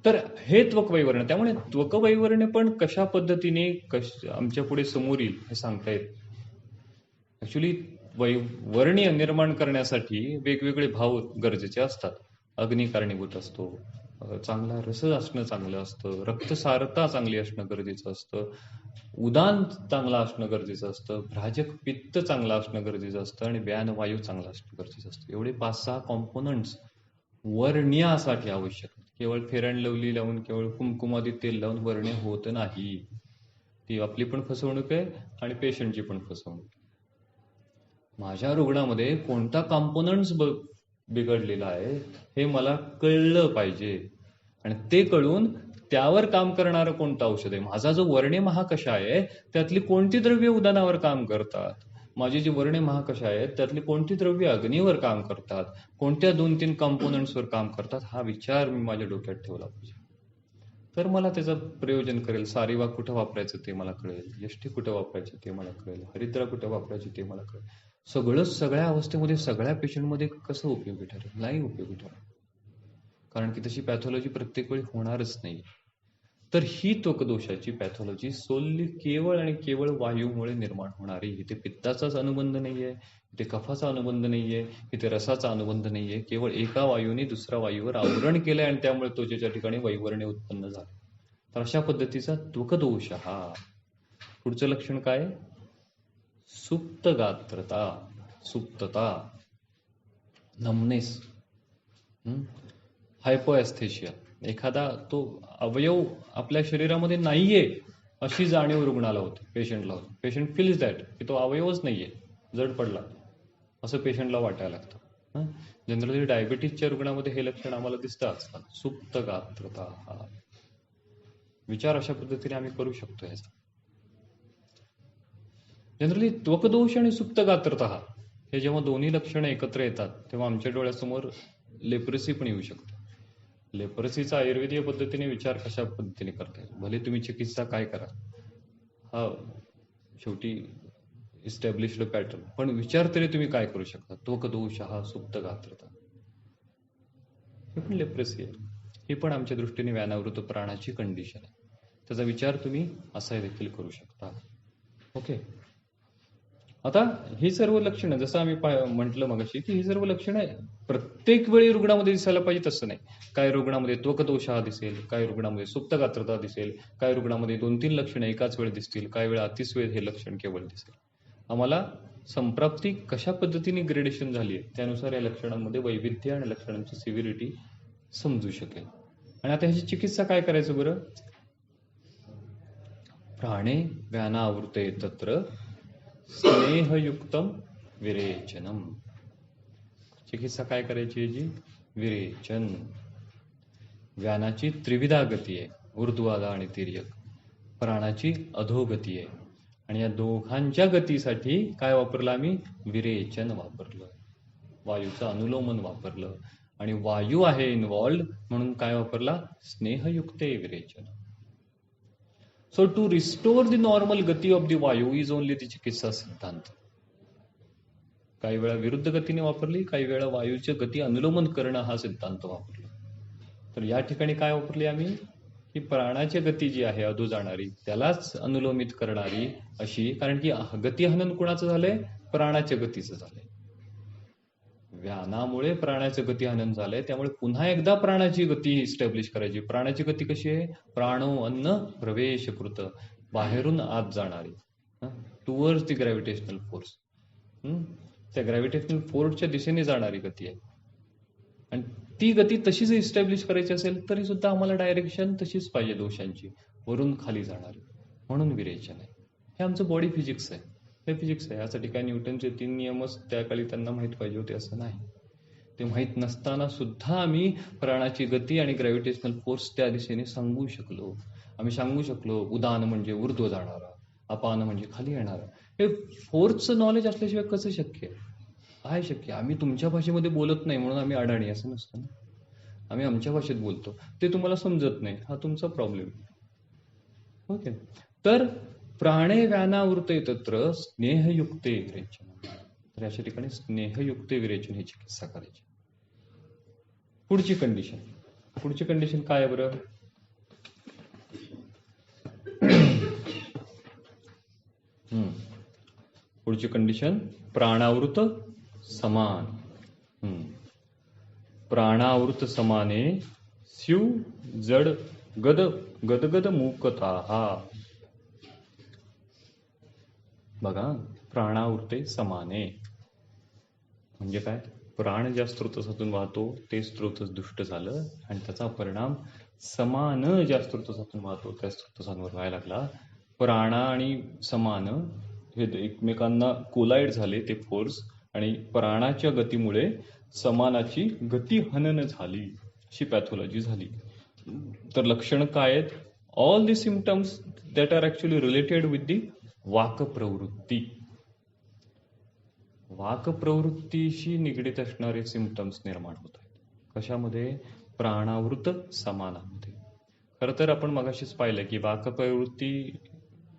तर हे त्वकवैवर्ण्य, त्यामुळे त्वकवैवर्ण्य पण कशा पद्धतीने आमच्या पुढे समोर येईल हे सांगता येत. ऍक्च्युली वैवर्ण्य निर्माण करण्यासाठी वेगवेगळे भाव गरजेचे असतात. अग्नी कारणीभूत असतो, चांगला रस असणं चांगलं असतं, रक्तसारता चांगली असणं गरजेचं असतं, उदान चांगला असणं गरजेचं असतं, भ्राजक पित्त चांगला असणं गरजेचं असतं आणि व्यानवायू चांगला असणं गरजेचं असतं. एवढे 5-6 कॉम्पोनंट्स वर्ण्यासाठी आवश्यक. केवळ फेअर अँड लवली लावून, केवळ कुमकुमादी तेल लावून वर्ण्य होत नाही. ती आपली पण फसवणूक आहे आणि पेशंटची पण फसवणूक. माझ्या रुग्णामध्ये कोणता कॉम्पोनंट्स बिघडलेला आहे हे मला कळलं पाहिजे आणि ते कळून त्यावर काम करणारं कोणतं औषध आहे. माझा जो वर्णे महाकषाय आहे त्यातली कोणती द्रव्य उदानावर काम करतात, माझी जी वर्णे महाकषाय आहेत त्यातली कोणती द्रव्य अग्नीवर काम करतात, कोणत्या 2-3 कॉम्पोनंट्सवर काम करतात, हा विचार मी माझ्या डोक्यात ठेवला पाहिजे. तर मला त्याचं प्रयोजन करेल. सारिवा कुठं वापरायचं ते मला कळेल, यष्टी कुठं वापरायचं ते मला कळेल, हरिद्रा कुठं वापरायची ते मला कळेल. सगळं सगळ्या अवस्थेमध्ये सगळ्या पेशंटमध्ये कसं उपयोगी ठरेल, नाही उपयोगी ठरेल, कारण की तशी पॅथॉलॉजी प्रत्येक वेळी होणारच नाही. तर ही त्वकदोषाची पॅथॉलॉजी सोलली केवळ आणि केवळ वायूमुळे निर्माण होणारी. इथे पित्ताचाच अनुबंध नाहीये, इथे कफाचा अनुबंध नाहीये, इथे रसाचा अनुबंध नाहीये. केवळ एका वायूने दुसऱ्या वायूवर आवरण केलंय आणि त्यामुळे त्वचेच्या ठिकाणी वैवरणे उत्पन्न झाले. तर अशा पद्धतीचा त्वकदोष हा. पुढचं लक्षण काय? सुप्त गात्रता, सुप्तता, नमनेस, हायपोएस्थेशिया. एखादा तो अवयव आपल्या शरीरामध्ये नाहीये अशी जाणीव रुग्णाला होते, पेशंटला होते. पेशंट फील्स दॅट की तो अवयवच नाहीये, जड पडला असं पेशंटला वाटायला लागतं. जनरली डायबिटीसच्या रुग्णामध्ये हे लक्षण आम्हाला दिसतं आजकाल. सुप्त गात्रता हा विचार अशा पद्धतीने आम्ही करू शकतो. याचा जनरली त्वकदोष आणि सुप्त गात्रता हे जेव्हा दोन्ही लक्षणं एकत्र येतात तेव्हा आमच्या डोळ्यासमोर लेप्रेसी पण येऊ शकते. लेप्रेसीचा आयुर्वेदीय पद्धतीने विचार कशा पद्धतीने करता येईल. भले तुम्ही चिकित्सा काय करा, हा शेवटी इस्टॅब्लिश्ड पॅटर्न, पण विचार तरी तुम्ही काय करू शकता. त्वकदोष हा, सुप्त गात्रता, हे पण लेप्रेसी आहे. ही पण आमच्या दृष्टीने व्यानावृत प्राणाची कंडिशन आहे. त्याचा विचार तुम्ही असा देखील करू शकता. ओके. आता ही सर्व लक्षणं जसं आम्ही म्हटलं मगाशी की ही सर्व लक्षणं प्रत्येक वेळी रुग्णामध्ये दिसायला पाहिजे तसं नाही. काही रुग्णामध्ये त्वकदोष हा दिसेल, काही रुग्णामध्ये सुप्त गात्रता दिसेल, काही रुग्णामध्ये 2-3 लक्षणं एकाच वेळी दिसतील, काही वेळा अतिस्वेद हे लक्षण केवळ दिसेल. आम्हाला संप्राप्ती कशा पद्धतीने ग्रेडेशन झाली आहे त्यानुसार या लक्षणांमध्ये वैविध्य आणि लक्षणांची सिव्हिरिटी समजू शकेल. आणि आता ह्याची चिकित्सा काय करायचं बरं? प्राणे व्यानावृते तत्र स्नेहयुक्तम विरेचनम. चिकित्सा काय करायची याची? विरेचन. व्यानाची त्रिविधा गती आहे, ऊर्ध्ववादा आणि तिर्यक. प्राणाची अधोगती आहे आणि या दोघांच्या गतीसाठी काय वापरलं आम्ही? विरेचन वापरलं. वायूचं अनुलोमन वापरलं आणि वायू आहे इन्व्हॉल्ड म्हणून काय वापरला? स्नेहयुक्ते विरेचन. So to restore the normal गती of the वायू is only the चिकित्सा सिद्धांत. काही वेळा विरुद्ध गतीने वापरली, काही वेळा वायूची गती अनुलोमन करणं हा सिद्धांत वापरला. तर या ठिकाणी काय वापरली आम्ही? की प्राणाची गती जी आहे अधो जाणारी त्यालाच अनुलोमित करणारी अशी. कारण की गती हनन कुणाचं झालंय? प्राणाच्या गतीचं झालंय. व्यानामुळे प्राणाचं गती हनन झालंय, त्यामुळे पुन्हा एकदा प्राणाची गती इस्टॅब्लिश करायची. प्राणाची गती कशी आहे? प्राणो अन्न प्रवेश कृत, बाहेरून आत जाणारी, टुवर्ड्स द ग्रॅव्हिटेशनल फोर्स. त्या ग्रॅव्हिटेशनल फोर्सच्या दिशेने जाणारी गती आहे. आणि ती गती तशीच इस्टॅब्लिश करायची असेल तरी सुद्धा आम्हाला डायरेक्शन तशीच पाहिजे दोषांची, वरून खाली जाणारी. म्हणून विरेचन आहे. हे आमचं बॉडी फिजिक्स आहे, हे फिजिक्स आहे. यासाठी काय न्यूटनचे 3 नियमच त्या काळी त्यांना माहीत पाहिजे होते असं नाही. ते माहीत नसताना सुद्धा आम्ही प्राणाची गती आणि ग्रॅव्हिटेशनल फोर्स त्या दिशेने सांगू शकलो. आम्ही सांगू शकलो उदान म्हणजे ऊर्ध्व जाणारा, अपान म्हणजे खाली येणारा. हे फोर्सचं नॉलेज असल्याशिवाय कसं शक्य आहे? आहे शक्य. आम्ही तुमच्या भाषेमध्ये बोलत नाही म्हणून आम्ही अडाणी असं नसतं ना. आम्ही आमच्या भाषेत बोलतो, ते तुम्हाला समजत नाही, हा तुमचा प्रॉब्लेम. ओके. तर प्राणे व्यानावृते तत्र स्नेहयुक्ते विरेचन. तर अशा ठिकाणी स्नेहयुक्ते विरेचन ही चिकित्सा करायची. पुढची कंडिशन काय आहे बरं? पुढची कंडिशन प्राणावृत समान. प्राणावृत समाने स्यु जड गदगद मूकता. बघा, प्राणावृते समाने म्हणजे काय? प्राण ज्या स्त्रोतसातून वाहतो ते स्त्रोतच दुष्ट झालं आणि त्याचा परिणाम समान ज्या स्त्रोतसातून वाहतो त्या स्त्रोतसांवर व्हायला लागला. प्राण आणि समान हे एकमेकांना कोलाइड झाले ते फोर्स, आणि प्राणाच्या गतीमुळे समानाची गती हनन झाली, अशी पॅथॉलॉजी झाली. तर लक्षण काय आहेत? All the symptoms that are actually related with the वाक प्रवृत्ती. वाक प्रवृत्तीशी निगडीत असणारे सिम्पटम्स निर्माण होत आहेत. कशामध्ये? प्राणावृत समानामध्ये. खरं तर आपण मगाशीच पाहिलं की वाक प्रवृत्ती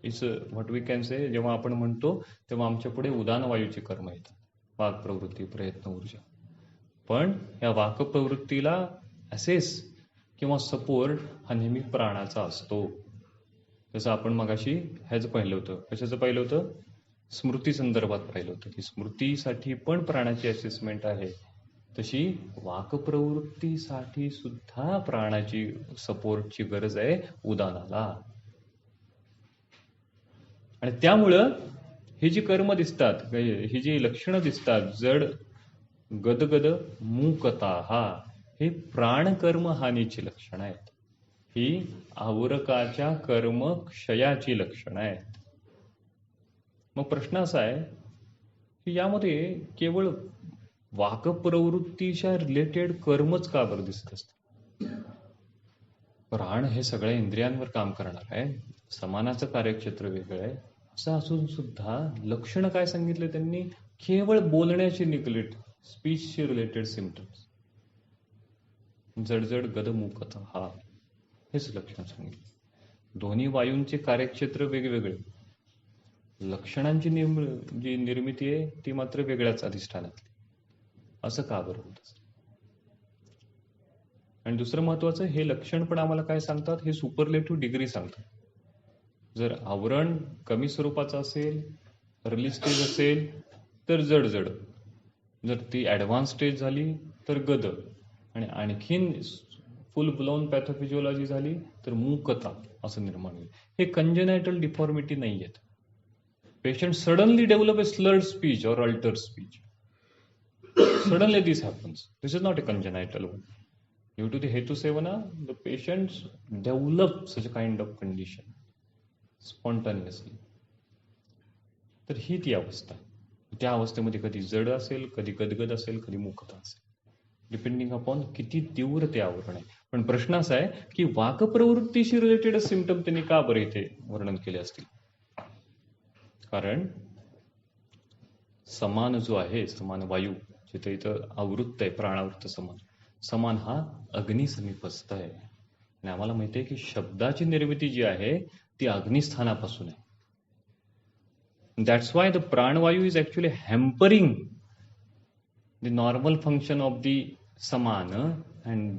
is what we can say. जेव्हा आपण म्हणतो तेव्हा आमच्या पुढे उदान वायूचे कर्म येतात, वाक प्रवृत्ती, प्रयत्न, ऊर्जा. पण या वाक प्रवृत्तीला असेस किंवा सपोर्ट हा नेहमी प्राणाचा असतो. जसं आपण मगाशी ह्याचं पाहिलं होतं. कशाचं पाहिलं होतं? स्मृती संदर्भात पाहिलं होतं की स्मृतीसाठी पण प्राणाची असेसमेंट आहे. तशी वाकप्रवृत्तीसाठी सुद्धा प्राणाची सपोर्टची गरज आहे उदानाला. आणि त्यामुळं ही जी कर्म दिसतात, ही जी लक्षणं दिसतात, जड, गदगद, मूकता, हे प्राणकर्म हानीची लक्षणं आहेत. ही आवरकाच्या कर्म क्षयाची लक्षणं आहेत. मग प्रश्न असा आहे की यामध्ये केवळ वाकप्रवृत्तीच्या रिलेटेड कर्मच का बरं दिसत असतं? प्राण हे सगळ्या इंद्रियांवर काम करणार आहे, समानाचं कार्यक्षेत्र वेगळं आहे, असं असून सुद्धा लक्षणं काय सांगितले त्यांनी? केवळ बोलण्याशी निगडीत, स्पीचशी रिलेटेड सिम्पटम्स, जडजड, गदमुखता, हेच लक्षण सांगितले. दोन्ही वायूंचे कार्यक्षेत्र वेगवेगळे, लक्षणांची जी निर्मिती आहे ती मात्र वेगळ्याच अधिष्ठानातली. असं का बरं होत असतं? आणि दुसरं महत्वाचं, हे लक्षण पण आम्हाला काय सांगतात? हे सुपरलेटिव्ह डिग्री सांगतात. जर आवरण कमी स्वरूपाचं असेल, अर्ली स्टेज असेल तर जड, जर ती ॲडव्हान्स स्टेज झाली तर गद, आणि आणखीन फुल ब्लाउन पॅथोफिजिओलॉजी झाली तर मूकता असं निर्माण होईल. हे कंजेनायटल डिफॉर्मिटी नाही आहेत. Patient suddenly develop A slurred speech or altered speech. Suddenly this happens. This is not a congenital one. Due to the Hetu Sevana, the patients develop such a kind of condition spontaneously. तर ही ती अवस्था. त्या अवस्थेमध्ये कधी जड असेल, कधी गदगद असेल, कधी मुक्ता असेल, डिपेंडिंग अपॉन किती तीव्र ते आवरण आहे. पण प्रश्न असा आहे की वाकप्रवृत्तीशी रिलेटेड सिम्पटम त्यांनी का बरं इथे वर्णन केले असतील? कारण समान जो आहे, समान वायू, जिथे इथं आवृत्त आहे, प्राणावृत्त समान हा अग्निसमीपस्थ आहे. आणि आम्हाला माहिती आहे की शब्दाची निर्मिती जी आहे ती अग्निस्थानापासून आहे. दॅट्स वाय द प्राणवायू is actually hampering the normal function of the समान, अँड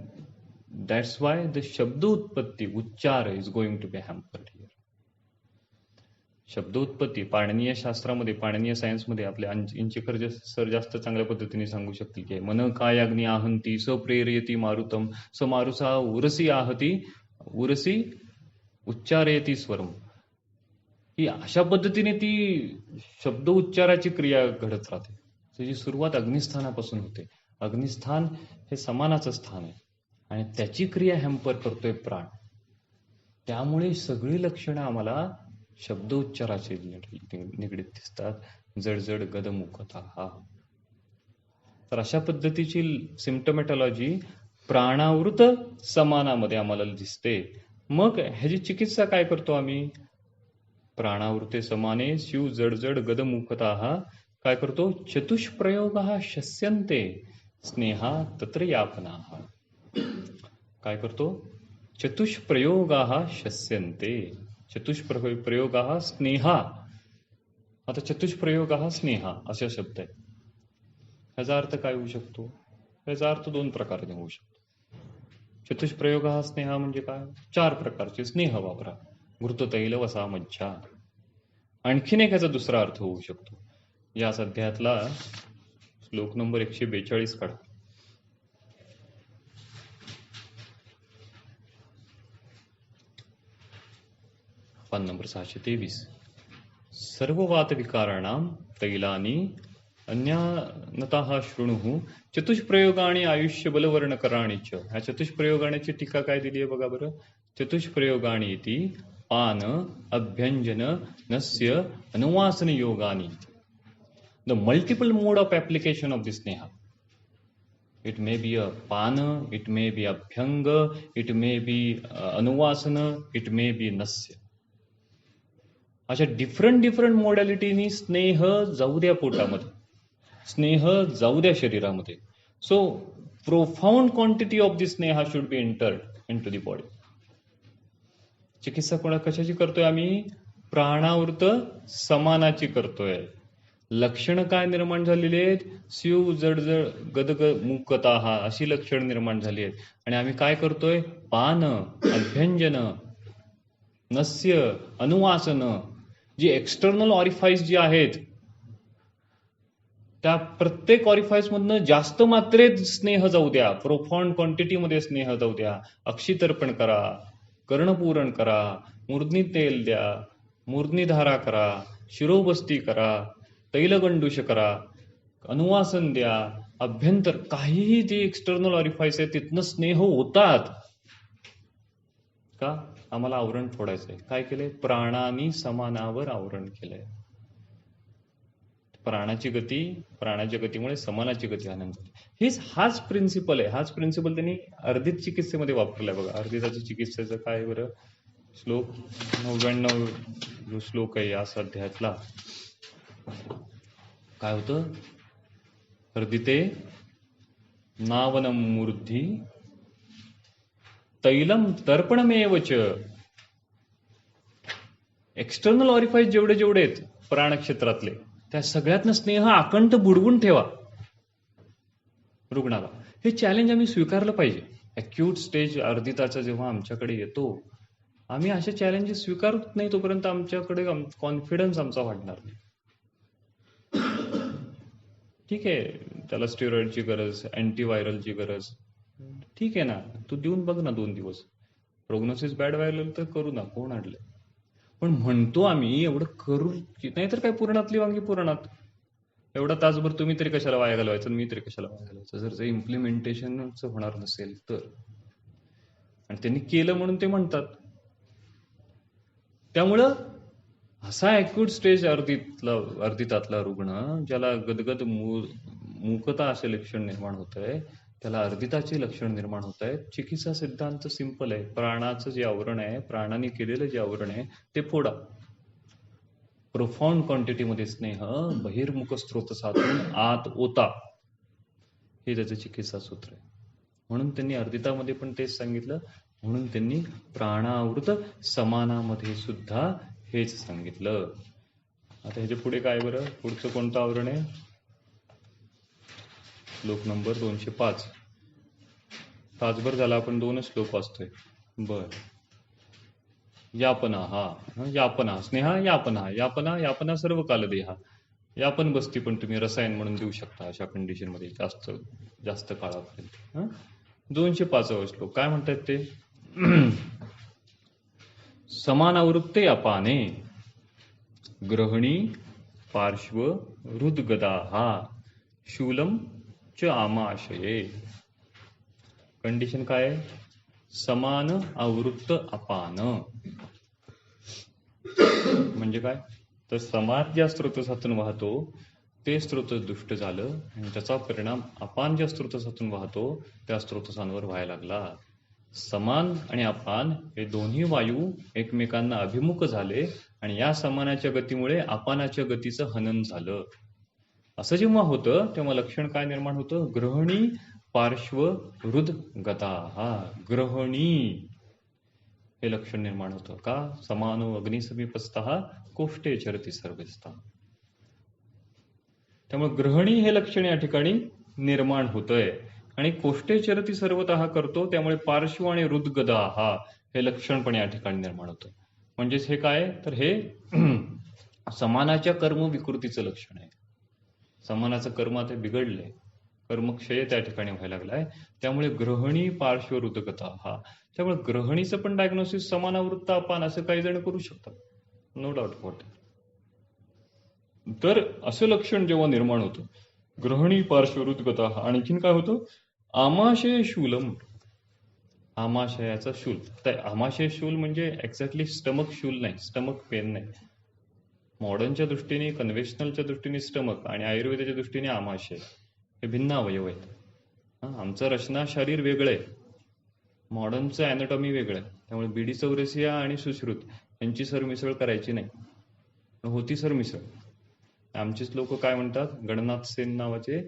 दॅट्स वाय द शब्द उत्पत्ती, उच्चार is going to be hampered here. शब्द उत्पत्ती पाणिनीय शास्त्रामध्ये, पाणिनीय सायन्समध्ये आपले इंचेकर सर जास्त चांगल्या पद्धतीने सांगू शकतील की मन काय अग्नी आहंती स प्रेरयती मारुतम स मारुसा उरसी आहती उरसी उच्चारयती स्वरम. ही अशा पद्धतीने ती शब्द उच्चाराची क्रिया घडत राहते. त्याची सुरुवात अग्निस्थानापासून होते. अग्निस्थान हे समानाचं स्थान आहे आणि त्याची क्रिया हॅम्पर करतोय प्राण. त्यामुळे सगळी लक्षणं आम्हाला शब्द उच्चाराचे निगडीत दिसतात. जडजड, गदमुखता. तर अशा पद्धतीची सिम्पटमॅटॉलॉजी प्राणावृत समानामध्ये आम्हाला दिसते. मग ह्याची चिकित्सा काय करतो आम्ही? प्राणावृते समाने शिव जडजड गदमुखता काय करतो? चतुष्प्रयोगः शस्यन्ते स्नेहा तत्र यापनाः. काय करतो? चतुष्प्रयोगः शस्यन्ते. चतुष्प्रयोगः स्नेहा. आता चतुष्प्रयोगः स्नेहा असा शब्द आहे. ह्याचा अर्थ काय होऊ शकतो? याचा अर्थ दोन प्रकारे होऊ शकतो. चतुष्प्रयोगः स्नेहा म्हणजे काय? 4 प्रकारचे स्नेह वापरा. घृततैल, वसा, मज्जा. आणखीन एक ह्याचा दुसरा अर्थ होऊ शकतो. या अध्यायातला श्लोक नंबर 142 काढा. पान नंबर 623. सर्व वात विकाराणाम तैलानी अन्यानतः शृणुः चतुष्प्रयोगाने आयुष्य बलवर्णकराणी च. ह्या चतुष्प्रयोगाण्याची टीका काय दिली आहे बघा बरं. चतुष्प्रयोगाणी इति पान अभ्यंजन नस्य अनुवासन योगानी. The multiple mode of application of this स्नेहा. It may be a pana, it may be abhyang, it may be anuvasana, it may be nasya. अशा डिफरंट मोडॅलिटीनी स्नेह जाऊ द्या पोटामध्ये, स्नेह जाऊ द्या शरीरामध्ये. So profound quantity of the sneha should be entered into the body. चिकित्सा कशाची करतोय आम्ही? प्राणावृत समानाची करतोय. लक्षणं काय निर्माण झालेली आहेत? स्यू जडजड गदग मुकता हा अशी लक्षणं निर्माण झाली आहेत. आणि आम्ही काय करतोय? पान, अभ्यंजन, नस्य, अनुवासन, जी एक्सटर्नल ऑरिफाईस जी आहेत त्या प्रत्येक ऑरिफाईस मधनं जास्त मात्रेत स्नेह जाऊ द्या, प्रोफाउंड क्वांटिटीमध्ये स्नेह जाऊ द्या. अक्षितर्पण करा, कर्णपूरण करा, मूर्धनी तेल द्या, मूर्धनी धारा करा, शिरोबस्ती करा, तैलगंडूष करा, अनुवासन द्या, अभ्यंतर काहीही जे एक्सटर्नल ऑरिफाईस आहे तिथनं स्नेह होतात का? आम्हाला आवरण फोडायचंय. काय केलंय? प्राणानी समानावर आवरण केलंय. प्राणाची गती, प्राणाच्या गतीमुळे समानाची गती आनंद. हाच प्रिन्सिपल आहे. हाच प्रिन्सिपल त्यांनी अर्धित चिकित्सेमध्ये वापरलाय बघा. अर्धिताच्या चिकित्सेचं काय बरं? श्लोक 99 जो श्लोक आहे या अध्यायातला काय होतं? अर्धिते नावनम मूर्धी तैलम तर्पणमेवच. एक्सटर्नल ऑरिफाईस जेवढे जेवढे आहेत प्राणक्षेत्रातले त्या सगळ्यातनं स्नेह आकंठ बुडवून ठेवा रुग्णाला. हे चॅलेंज आम्ही स्वीकारलं पाहिजे. अॅक्यूट स्टेज अर्धिताचा जेव्हा आमच्याकडे येतो आम्ही असे चॅलेंजेस स्वीकारत नाही तोपर्यंत आमच्याकडे कॉन्फिडन्स आमचा वाढणार नाही. ठीक आहे, त्याला स्टेरॉइडची गरज, अँटीव्हायरलची गरज, ठीक आहे ना, तू देऊन बघ ना 2 दिवस. प्रोग्नोसिस बॅड व्हायरल तर करू ना, कोण अडलं. पण म्हणतो आम्ही एवढं करू नाही तर काय पुराणातली वांगी पुराणात. एवढा तासभर तुम्ही तरी कशाला वाया घालवायचं, मी तरी कशाला वाया घालवायचं, जर ते इम्प्लिमेंटेशनच होणार नसेल तर. आणि त्यांनी केलं म्हणून ते म्हणतात. त्यामुळं असा ॲक्यूट स्टेज अर्धितातला रुग्ण ज्याला गदगद मूकता असे लक्षण निर्माण होत आहे, त्याला अर्धिताचे लक्षण निर्माण होत आहेत. चिकित्सा सिद्धांत सिंपल आहे. प्राणाचं जे आवरण आहे, प्राणाने केलेलं जे आवरण आहे ते फोडा. प्रोफाउंड क्वांटिटीमध्ये स्नेह बहिर्मुख स्त्रोत साधून आत ओता, हे त्याचं चिकित्सा सूत्र आहे. म्हणून त्यांनी अर्धितामध्ये पण तेच सांगितलं. म्हणून त्यांनी प्राणावृत समानामध्ये सुद्धा हेच सांगितलं. आता ह्याच्या पुढे काय बरं? पुढचं कोणतं आवरण आहे? श्लोक नंबर 205. तासभर झाला आपण 2च श्लोक वाचतोय. बर. यापना हा यापना स्नेहा, यापना यापना यापना सर्व काल देहा. यापन बसती पण तुम्ही रसायन म्हणून देऊ शकता अशा कंडिशन मध्ये जास्त काळापर्यंत. 205 श्लोक काय म्हणतात ते? समानावृत्ते अपाने ग्रहणी पार्श्व हृदगदाहा शूलम च आमाशये. कंडिशन काय? समान आवृत्त अपान म्हणजे काय? तर समान ज्या स्रोतसातून वाहतो ते स्रोत दुष्ट झालं आणि त्याचा परिणाम अपान ज्या स्रोतसातून वाहतो त्या स्रोतसांवर व्हायला लागला. समान आणि अपान हे दोन्ही वायू एकमेकांना अभिमुख झाले आणि या समानाच्या गतीमुळे अपानाच्या गतीचं हनन झालं. असं जेव्हा होतं तेव्हा लक्षण काय निर्माण होतं? ग्रहणी पार्श्व हृद गता. हा ग्रहणी हे लक्षण निर्माण होतं का? समानो अग्निसमीपस्थः कोष्ठे चरती सर्वस्था. त्यामुळे ग्रहणी हे लक्षण या ठिकाणी निर्माण होतंय आणि कोष्ठे चरती सर्वतः करतो. त्यामुळे पार्श्व आणि हृदगदा हा हे लक्षण पण या ठिकाणी निर्माण होतं. म्हणजेच हे काय? तर हे समानाच्या कर्म विकृतीचं लक्षण आहे. समानाचं कर्म आता बिघडलंय, कर्मक्षय त्या ठिकाणी व्हायला लागलाय. त्यामुळे ग्रहणी पार्श्व हृदगता हा. त्यामुळे ग्रहणीचं पण डायग्नोसिस समानावृत्त अपान असं काही जण करू शकतात, नो डाऊट अबाउट इट. तर असं लक्षण जेव्हा निर्माण होतं ग्रहणी पार्श्व हृदगता, आणखीन काय होतं? आमाशय शूलम. आमाशयाचा शूल. तर आमाशय शूल म्हणजे एक्झॅक्टली स्टमक शूल नाही, स्टमक पेन नाही. मॉडर्नच्या दृष्टीने, कन्व्हेन्शनलच्या दृष्टीने स्टमक आणि आयुर्वेदाच्या दृष्टीने आमाशय हे भिन्न अवयव आहेत. आमचं रचना शरीर वेगळं आहे, मॉडर्नचं अॅनाटॉमी वेगळं आहे. त्यामुळे बीडी चौरसिया आणि सुश्रुत यांची सरमिसळ करायची नाही. होती सरमिसळ. आमचेच लोक काय म्हणतात? गणनाथ सेन नावाचे,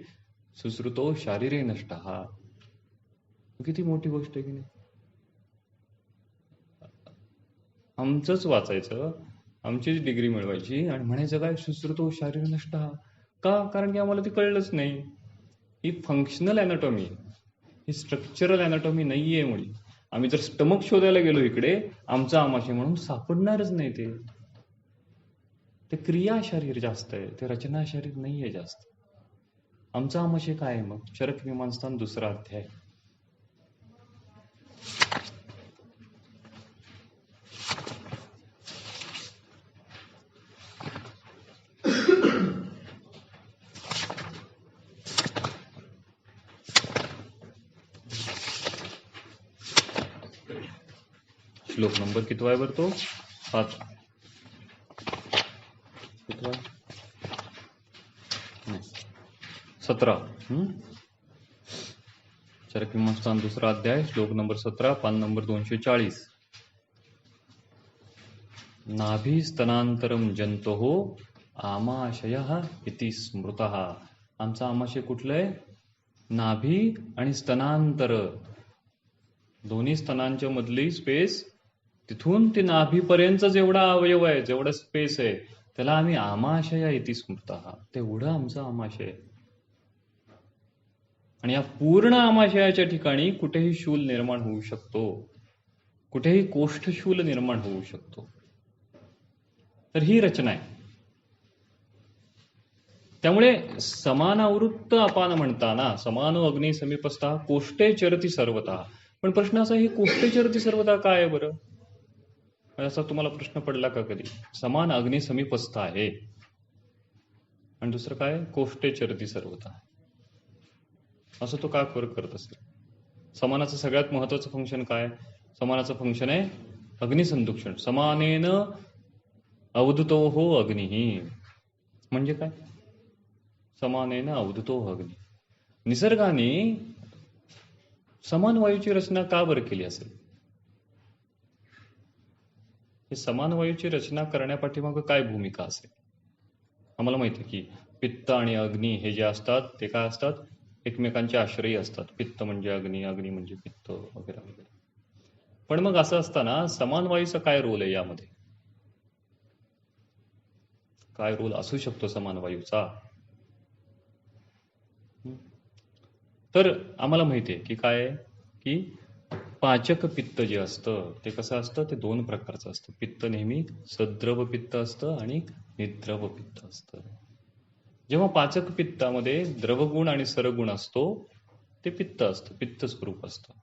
सुश्रुतो शारीरे नष्ट. हा किती मोठी गोष्ट आहे की नाही? आमचंच वाचायचं, आमचीच डिग्री मिळवायची आणि म्हणायचं काय? सुश्रुतो शारीर नष्ट. का? कारण की आम्हाला ते कळलंच नाही. ही फंक्शनल अॅनाटॉमी, ही स्ट्रक्चरल अॅनाटॉमी नाहीये मुळी. आम्ही जर स्टमक शोधायला गेलो इकडे, आमचा आमाशय म्हणून सापडणारच नाही ते. ते क्रिया शरीर जास्त आहे, ते रचना शरीर नाहीये जास्त. आमचा आमाशय काय आहे मग? चरक मीमांसा 2रा अध्याय. श्लोक नंबर कितवा आहे बरं तो? 7. कितवा? 17. चरक मीमांसा 2रा अध्याय, श्लोक नंबर 17, पान नंबर 240. नाभी स्तनांतरम जंतोः आमाशयः इति स्मृतः. आमचा आमाशय कुठलं आहे? नाभी आणि स्तनांतर, दोन्ही स्तनांच्या मधली स्पेस, तिथून ते नाभीपर्यंत जेवढा अवयव आहे, जेवढा स्पेस आहे, त्याला आम्ही आमाशय इति स्मृतः, तेवढं आमचं आमाशय. आणि या पूर्ण आमाशयाच्या ठिकाणी कुठेही शूल निर्माण होऊ शकतो, कुठेही कोष्ठशूल निर्माण होऊ शकतो. तर ही रचना आहे. त्यामुळे समानावृत्त अपान म्हणताना समानो अग्नी समीपस्था कोष्ठे चरती सर्वतः. पण प्रश्न असा, ही कोष्ठे चरती सर्वतः काय आहे बरं? असा तुम्हाला प्रश्न पडला का कधी? समान अग्नी समीपस्थ आहे आणि दुसरं काय? कोष्ठे चरती सर्वतः. असं तो का करत असेल? समानाचं सगळ्यात महत्वाचं फंक्शन काय? समानाचं फंक्शन आहे अग्निसंदुक्षण. समानेन अवधूतो हो अग्निही. म्हणजे काय? समानेन अवधूतो अग्नी. निसर्गाने समान वायूची रचना का बरं केली असेल? हे समान वायूची रचना करण्यापाठीमागं काय भूमिका असेल? आम्हाला माहिती आहे की पित्त आणि अग्नी हे जे असतात ते काय असतात? एकमेकांचे आश्रयी असतात. पित्त म्हणजे अग्नी, अग्नी म्हणजे पित्त, वगैरे वगैरे. पण मग असं असताना समान वायूचा काय रोल आहे यामध्ये? काय रोल असू शकतो समान वायूचा? तर आम्हाला माहिती आहे की काय, की पाचक पित्त जे असतं ते कसं असतं? ते 2 प्रकारचं असतं. पित्त नेहमी सद्रव पित्त असतं आणि निद्रव पित्त असतं. जेव्हा पाचक पित्तामध्ये द्रवगुण आणि सरगुण असतो ते पित्त असतं, पित्त स्वरूप असतं.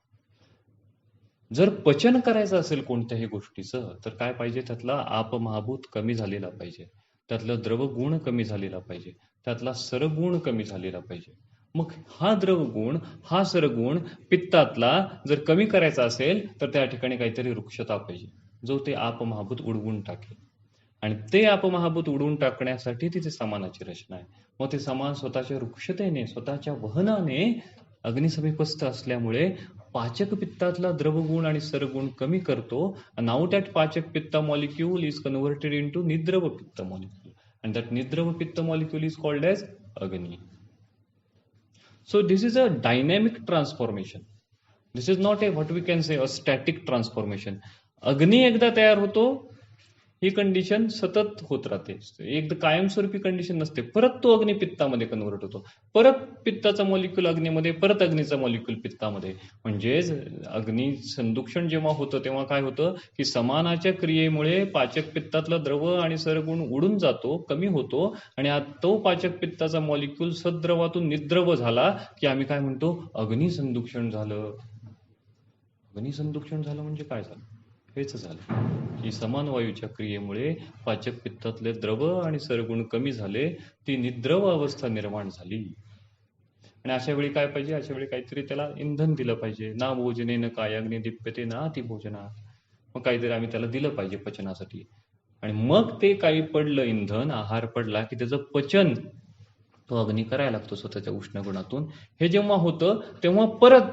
जर पचन करायचं असेल कोणत्याही गोष्टीचं तर काय पाहिजे? त्यातला आपमहाभूत कमी झालेला पाहिजे, त्यातलं द्रवगुण कमी झालेला पाहिजे, त्यातला सरगुण कमी झालेला पाहिजे. मग हा द्रवगुण, हा सरगुण पित्तातला जर कमी करायचा असेल तर त्या ठिकाणी काहीतरी रुक्षता पाहिजे, जो ते आपमहाभूत उडवून टाकेल. आणि ते आपमहाभूत उडवून टाकण्यासाठी तिथे समानाची रचना आहे. मग ते समान स्वतःच्या रुक्षतेने, स्वतःच्या वहनाने अग्निसमीपस्थ असल्यामुळे पाचक पित्तातला द्रवगुण आणि सरगुण कमी करतो. नाउ दॅट पाचक पित्त मॉलिक्यूल इज कन्व्हर्टेड इनटू निद्रव पित्त मॉलिक्यूल अँड दॅट निद्रव पित्त मॉलिक्यूल इज कॉल्ड एज अग्नी. So this is a dynamic transformation. This is not a what we can say a static transformation. अग्नी एकदा तयार होतो, ही कंडिशन सतत होत राहते, एकदा कायमस्वरूपी कंडिशन नसते. परत तो अग्नी पित्तामध्ये कन्वर्ट होतो, परत पित्ताचा मॉलिक्यूल अग्नीमध्ये, परत अग्नीचा मॉलिक्यूल पित्तामध्ये. म्हणजेच अग्नी संदुक्षण जेव्हा होतं तेव्हा काय होतं की समानाच्या क्रियेमुळे पाचक पित्तातला द्रव आणि सरगुण उडून जातो, कमी होतो, आणि तो पाचक पित्ताचा मॉलिक्यूल सद्रवातून निद्रव झाला की आम्ही काय म्हणतो? अग्निसंदुक्षण झालं. अग्निसंदुक्षण झालं म्हणजे काय झालं? हेच झालं की समान वायूच्या क्रियेमुळे पाचक पित्तातले द्रव आणि सरगुण कमी झाले, ती निद्रव अवस्था निर्माण झाली. आणि अशा वेळी काय पाहिजे? अशा वेळी काहीतरी त्याला इंधन दिलं पाहिजे. ना भोजनेन काय अग्नी दीप्यते ना अति भोजना. मग काहीतरी आम्ही त्याला दिलं पाहिजे पचनासाठी. आणि मग ते काही पडलं इंधन, आहार पडला की त्याचं पचन तो अग्नी करायला लागतो स्वतःच्या उष्ण गुणातून. हे जेव्हा होतं तेव्हा परत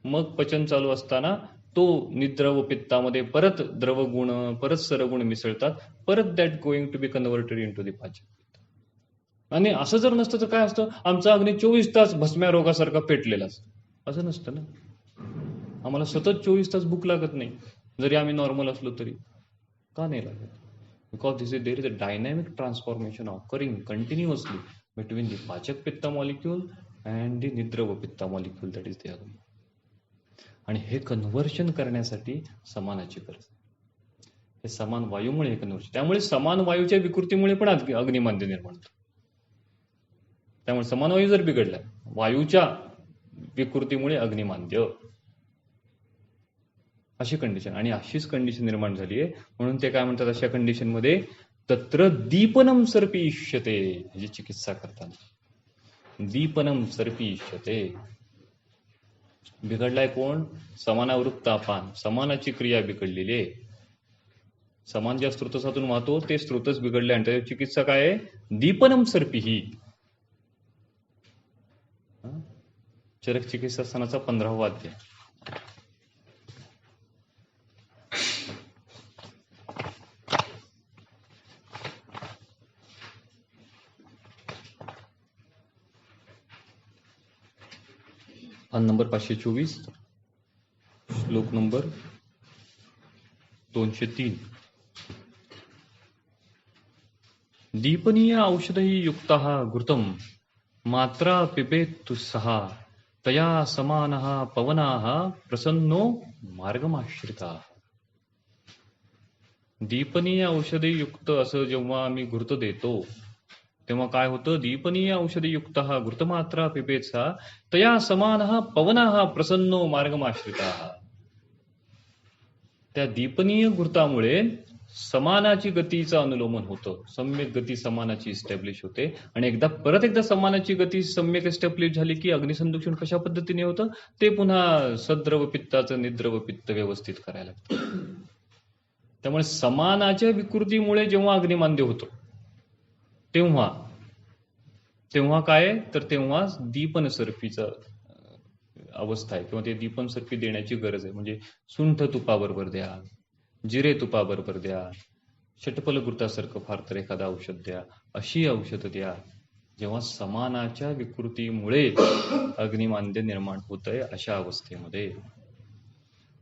मग पचन चालू असताना तो निद्रव पित्तामध्ये परत द्रवगुण, परत सरगुण मिसळतात, परत that going to be converted into the pachak pitta. आणि असं जर नसतं तर काय असतं? आमचा अग्नी 24 तास भस्म्या रोगासारखा पेटलेला असतो. असं नसतं ना. आम्हाला सतत 24 तास भूक लागत नाही, जरी आम्ही नॉर्मल असलो तरी. का नाही लागत? Because there is a dynamic transformation occurring continuously. between the पाचक पित्त molecule and the निद्रव पित्त molecule, that is the अग्नी. आणि हे कन्व्हर्शन करण्यासाठी समानाची गरज. हे समान वायूमुळे हे कन्व्हर्शन, त्यामुळे समान वायूच्या विकृतीमुळे पण अग्निमांद्य निर्माण होतं. त्यामुळे समान वायू जर बिघडला, वायूच्या विकृतीमुळे अग्निमांद्य, अशी कंडिशन. आणि अशीच कंडिशन निर्माण झाली आहे, म्हणून ते काय म्हणतात अशा कंडिशन मध्ये तत्र दीपनम सर्पीष्यते, ह्याची चिकित्सा करताना दीपनम सर्पीष्यते. बिघडलाय कोण? समानावृत्त अपान, समानाची क्रिया बिघडलेली आहे. समान ज्या स्त्रोतसातून वाहतो ते स्त्रोतच बिघडले, आणि त्याची चिकित्सा काय आहे? दीपनम सर्पीही. चरक चिकित्सा स्थानाचा 15वा अध्याय. नंबर 524, श्लोक नंबर 203. दीपनीय औषधि युक्तः घृतं मात्रा पिबेत् सहा तया समानः पवनाः प्रसन्नो मार्गमाश्रिताः. दीपनीय औषधी युक्त असं जेव्हा आम्ही घृत देतो तेव्हा काय होतं? दीपनीय औषधी युक्तः घृतमात्रा पिबेत्सा तया समानः पवनाः प्रसन्नो मार्गमाश्रिताः. त्या दीपनीय घृतामुळे समानाची गतीचं अनुलोमन होतं, सम्यक गती समानाची इस्टॅब्लिश होते. आणि परत एकदा समानाची गती सम्यक इस्टॅब्लिश झाली की अग्निसंदूषण कशा पद्धतीने होतं ते पुन्हा सद्रव पित्ताचं निद्रव पित्त व्यवस्थित करायला लागतं. त्यामुळे समानाच्या विकृतीमुळे जेव्हा अग्निमांद्य होतो तेव्हा काय? तर तेव्हा दीपन सर्पीचा अवस्था आहे, किंवा ते दीपन सर्पी देण्याची गरज आहे. म्हणजे सुंठ तुपाबरोबर द्या, जिरे तुपाबरोबर द्या, षटपल घृतासारखं फार तर एखादं औषध द्या, अशी औषधं द्या जेव्हा समानाच्या विकृतीमुळे अग्निमांद्य निर्माण होतंय अशा अवस्थेमध्ये.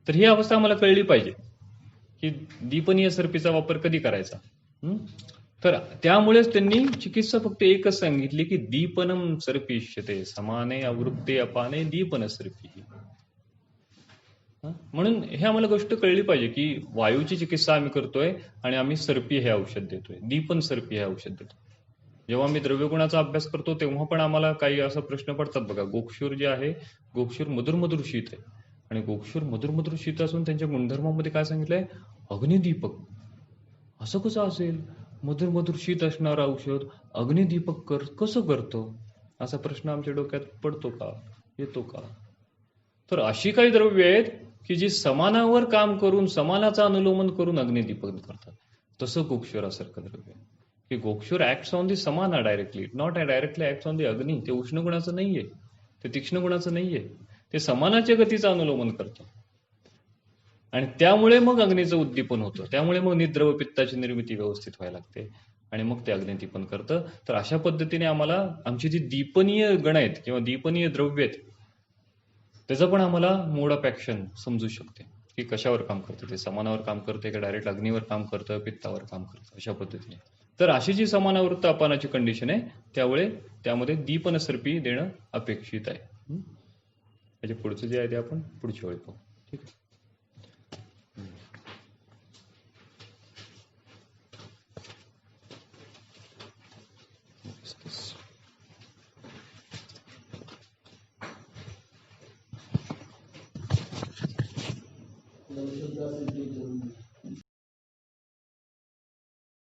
तर ही अवस्था आम्हाला कळली पाहिजे की दीपनीय सर्पीचा वापर कधी करायचा. तर त्यामुळेच त्यांनी चिकित्सा फक्त एकच सांगितली की दीपनम सर्पीष्यते, समाने अवृत्ते अपाने दीपन सर्पी. म्हणून हे आम्हाला गोष्ट कळली पाहिजे की वायूची चिकित्सा आम्ही करतोय आणि आम्ही सर्पी हे औषध देतोय, दीपन सर्पी हे औषध देतोय. जेव्हा आम्ही द्रव्यगुणाचा अभ्यास करतो तेव्हा पण आम्हाला काही असा प्रश्न पडतात बघा. गोक्षूर जे आहे, गोक्षूर मधुर मधुर शीत आहे, आणि गोक्षूर मधुर मधुर शीत असून त्यांच्या गुणधर्मामध्ये काय सांगितलंय? अग्निदीपक. असं कसं असेल? मधुर मधुर शीत असणारं औषध अग्निदीपक कसं करतं? असा प्रश्न आमच्या डोक्यात पडतो का, येतो का? तर अशी काही द्रव्य आहेत की जी समानावर काम करून, समानाचं अनुलोमन करून अग्निदीपक करतात. तसं गोक्षुरासारखं द्रव्य आहे की गोक्षूर ऍक्ट्स ऑन दी समाना directly, not directly acts on the अग्नी. ते उष्ण गुणाचं नाहीये, ते तीक्ष्ण गुणाचं नाहीये, ते समानाच्या गतीचं अनुलोमन करतं. आणि त्यामुळे मग अग्नीचं उद्दीपन होतं, त्यामुळे मग निद्रव पित्ताची निर्मिती व्यवस्थित व्हायला लागते, आणि मग ते अग्निदीपन करतं. तर अशा पद्धतीने आम्हाला आमची जी दीपनीय गण आहेत किंवा दीपनीय द्रव्य आहेत त्याचं पण आम्हाला मोड ऑफ ऍक्शन समजू शकते की कशावर काम करतं. ते समानावर काम करते का डायरेक्ट अग्नीवर काम करतं, पित्तावर काम करतं, अशा पद्धतीने. तर अशी जी समानावृत्त अपानाची कंडिशन आहे त्यामध्ये दीपन सर्पी देणं अपेक्षित आहे. त्याच्या पुढचं जे आहे ते आपण पुढच्या वेळी पाहू. ठीक आहे. शुद्ध